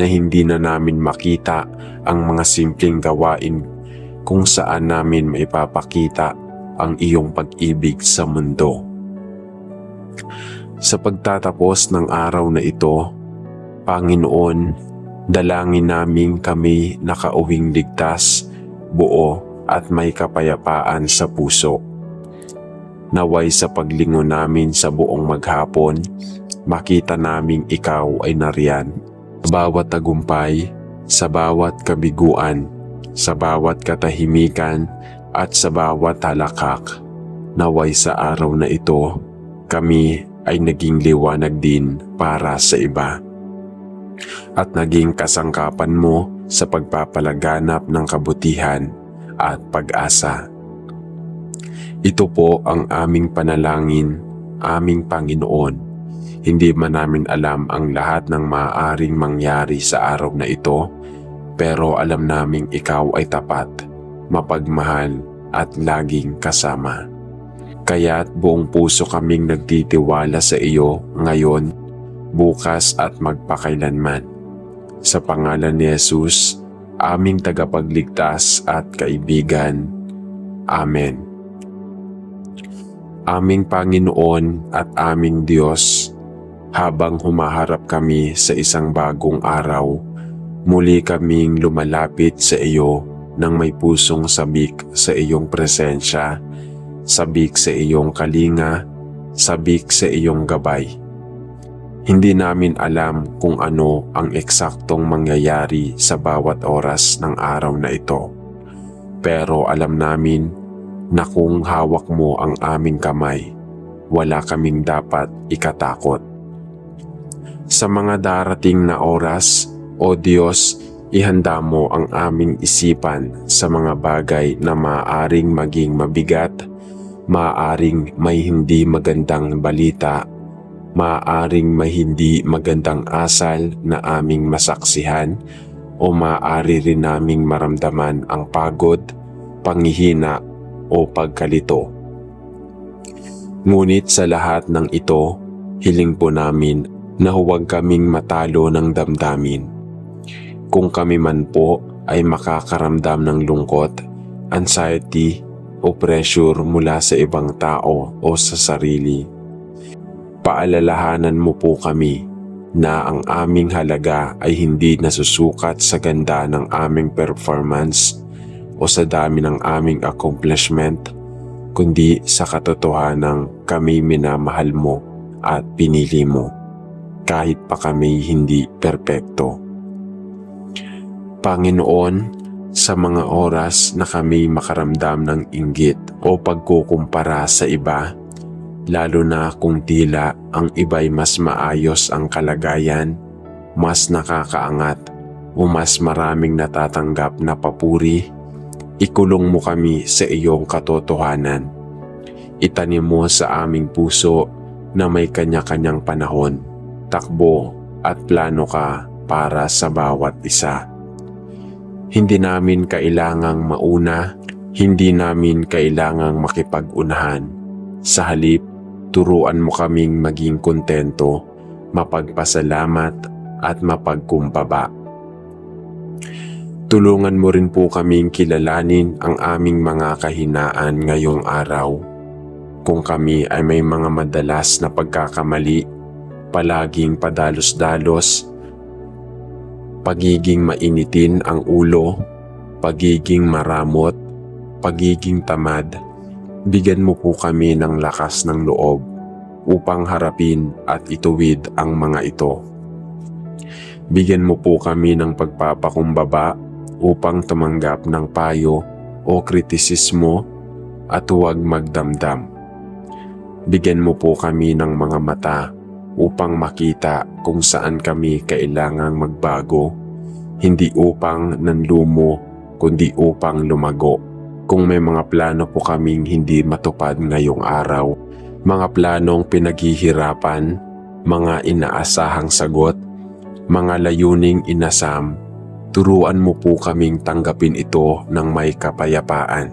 Speaker 2: na hindi na namin makita ang mga simpleng gawain kung saan namin maipapakita ang iyong pag-ibig sa mundo. Sa pagtatapos ng araw na ito, Panginoon, dalangin namin kami nakauwing ligtas, buo at may kapayapaan sa puso. Naway sa paglingon namin sa buong maghapon, makita naming ikaw ay nariyan. Sa bawat tagumpay, sa bawat kabiguan, sa bawat katahimikan, at sa bawat halakak, naway sa araw na ito, kami ay naging liwanag din para sa iba. At naging kasangkapan mo sa pagpapalaganap ng kabutihan at pag-asa. Ito po ang aming panalangin, aming Panginoon. Hindi man namin alam ang lahat ng maaaring mangyari sa araw na ito, pero alam naming ikaw ay tapat, mapagmahal at laging kasama. Kaya't buong puso kaming nagtitiwala sa iyo ngayon, bukas at magpakailanman. Sa pangalan ni Jesus, aming tagapagligtas at kaibigan. Amen. Aming Panginoon at aming Diyos, habang humaharap kami sa isang bagong araw, muli kaming lumalapit sa iyo nang may pusong sabik sa iyong presensya, sabik sa iyong kalinga, sabik sa iyong gabay. Hindi namin alam kung ano ang eksaktong mangyayari sa bawat oras ng araw na ito. Pero alam namin na kung hawak mo ang aming kamay, wala kaming dapat ikatakot. Sa mga darating na oras, O Diyos, ihanda mo ang aming isipan sa mga bagay na maaaring maging mabigat, maaaring may hindi magandang balita, maaaring may hindi magandang asal na aming masaksihan, o maaari rin naming maramdaman ang pagod, panghihina o pagkalito. Ngunit sa lahat ng ito, hiling po namin na huwag kaming matalo ng damdamin. Kung kami man po ay makakaramdam ng lungkot, anxiety o pressure mula sa ibang tao o sa sarili, paalalahanan mo po kami na ang aming halaga ay hindi nasusukat sa ganda ng aming performance o sa dami ng aming accomplishment, kundi sa katotohanang kami minamahal mo at pinili mo, kahit pa kami hindi perpekto. Panginoon, sa mga oras na kami makaramdam ng inggit o pagkukumpara sa iba, lalo na kung tila ang iba'y mas maayos ang kalagayan, mas nakakaangat o mas maraming natatanggap na papuri, ikulong mo kami sa iyong katotohanan. Itanim mo sa aming puso na may kanya-kanyang panahon, takbo at plano ka para sa bawat isa. Hindi namin kailangang mauna, hindi namin kailangang makipag-unahan. Sa halip, turuan mo kaming maging kontento, mapagpasalamat at mapagkumbaba. Tulungan mo rin po kaming kilalanin ang aming mga kahinaan ngayong araw. Kung kami ay may mga madalas na pagkakamali, palaging padalos-dalos, pagiging mainitin ang ulo, pagiging maramot, pagiging tamad, bigyan mo po kami ng lakas ng loob upang harapin at ituwid ang mga ito. Bigyan mo po kami ng pagpapakumbaba upang tumanggap ng payo o kritisismo at huwag magdamdam. Bigyan mo po kami ng mga mata upang makita kung saan kami kailangang magbago, hindi upang nanlumo kundi upang lumago. Kung may mga plano po kaming hindi matupad ngayong araw, mga planong pinaghihirapan, mga inaasahang sagot, mga layuning inasam, turuan mo po kaming tanggapin ito ng may kapayapaan.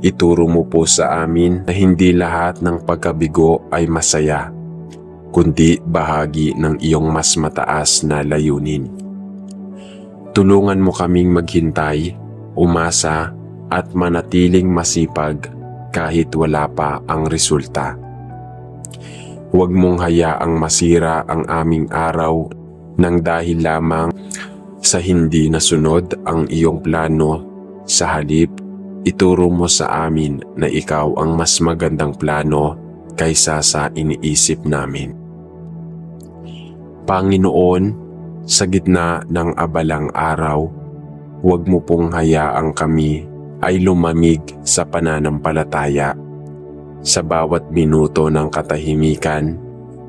Speaker 2: Ituro mo po sa amin na hindi lahat ng pagkabigo ay masaya, kundi bahagi ng iyong mas mataas na layunin. Tulungan mo kaming maghintay, umasa at manatiling masipag kahit wala pa ang resulta. Huwag mong hayaang masira ang aming araw nang dahil lamang sa hindi nasunod ang iyong plano. Sa halip, ituro mo sa amin na ikaw ang mas magandang plano kaysa sa iniisip namin. Panginoon, sa gitna ng abalang araw, huwag mo pong hayaang kami ay lumamig sa pananampalataya. Sa bawat minuto ng katahimikan,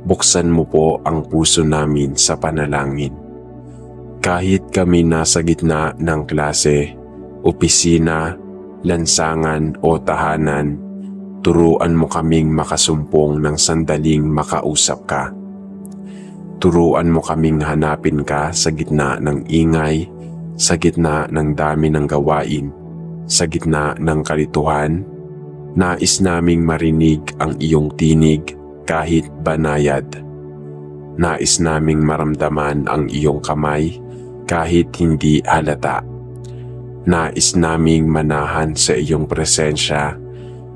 Speaker 2: buksan mo po ang puso namin sa panalangin. Kahit kami nasa gitna ng klase, opisina, lansangan o tahanan, turuan mo kaming makasumpong ng sandaling makausap ka. Turuan mo kaming hanapin ka sa gitna ng ingay, sa gitna ng dami ng gawain, sa gitna ng kalituhan. Nais naming marinig ang iyong tinig kahit banayad. Nais naming maramdaman ang iyong kamay kahit hindi halata. Nais naming manahan sa iyong presensya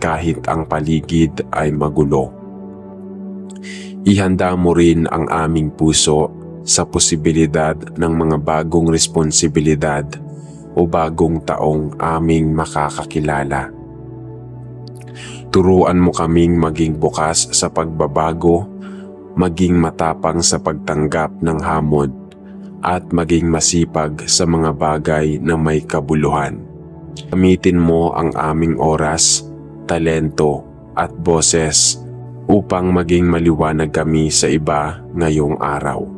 Speaker 2: kahit ang paligid ay magulo. Ihanda mo rin ang aming puso sa posibilidad ng mga bagong responsibilidad o bagong taong aming makakakilala. Turuan mo kaming maging bukas sa pagbabago, maging matapang sa pagtanggap ng hamon, at maging masipag sa mga bagay na may kabuluhan. Gamitin mo ang aming oras, talento at boses upang maging maliwanag kami sa iba ngayong araw.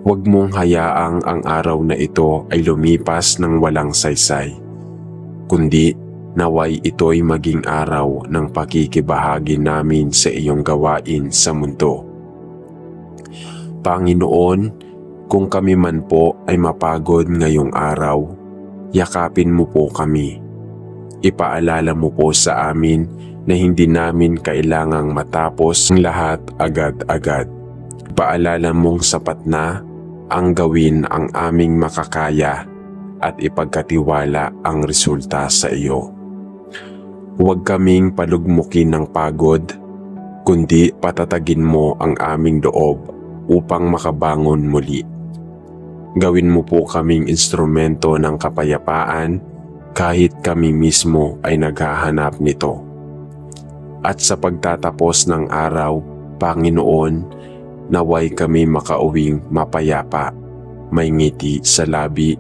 Speaker 2: Huwag mong hayaang ang araw na ito ay lumipas ng walang saysay, kundi naway ito'y maging araw ng pakikibahagi namin sa iyong gawain sa mundo. Panginoon, kung kami man po ay mapagod ngayong araw, yakapin mo po kami. Ipaalala mo po sa amin na hindi namin kailangang matapos ang lahat agad-agad. Ipaalala mong sapat na ang gawin ang aming makakaya at ipagkatiwala ang resulta sa iyo. Huwag kaming palugmukin ng pagod, kundi patatagin mo ang aming loob upang makabangon muli. Gawin mo po kaming instrumento ng kapayapaan kahit kami mismo ay naghahanap nito. At sa pagtatapos ng araw, Panginoon, naway kami makauwing mapayapa, may ngiti sa labi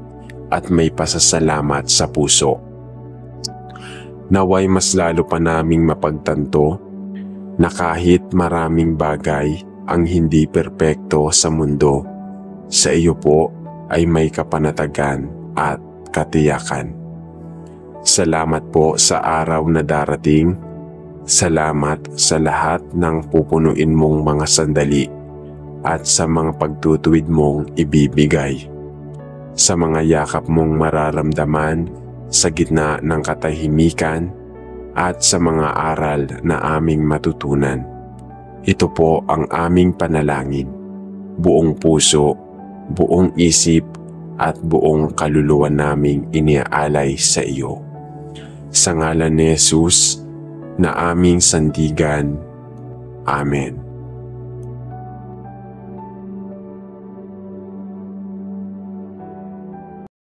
Speaker 2: at may pasasalamat sa puso. Naway mas lalo pa naming mapagtanto na kahit maraming bagay ang hindi perpekto sa mundo, sa iyo po ay may kapanatagan at katiyakan. Salamat po sa araw na darating. Salamat sa lahat ng pupunuin mong mga sandali at sa mga pagtutuwid mong ibibigay. Sa mga yakap mong mararamdaman sa gitna ng katahimikan at sa mga aral na aming matutunan. Ito po ang aming panalangin. Buong puso, buong isip at buong kaluluwa naming iniaalay sa iyo. Sa ngalan ni Jesus na aming sandigan. Amen.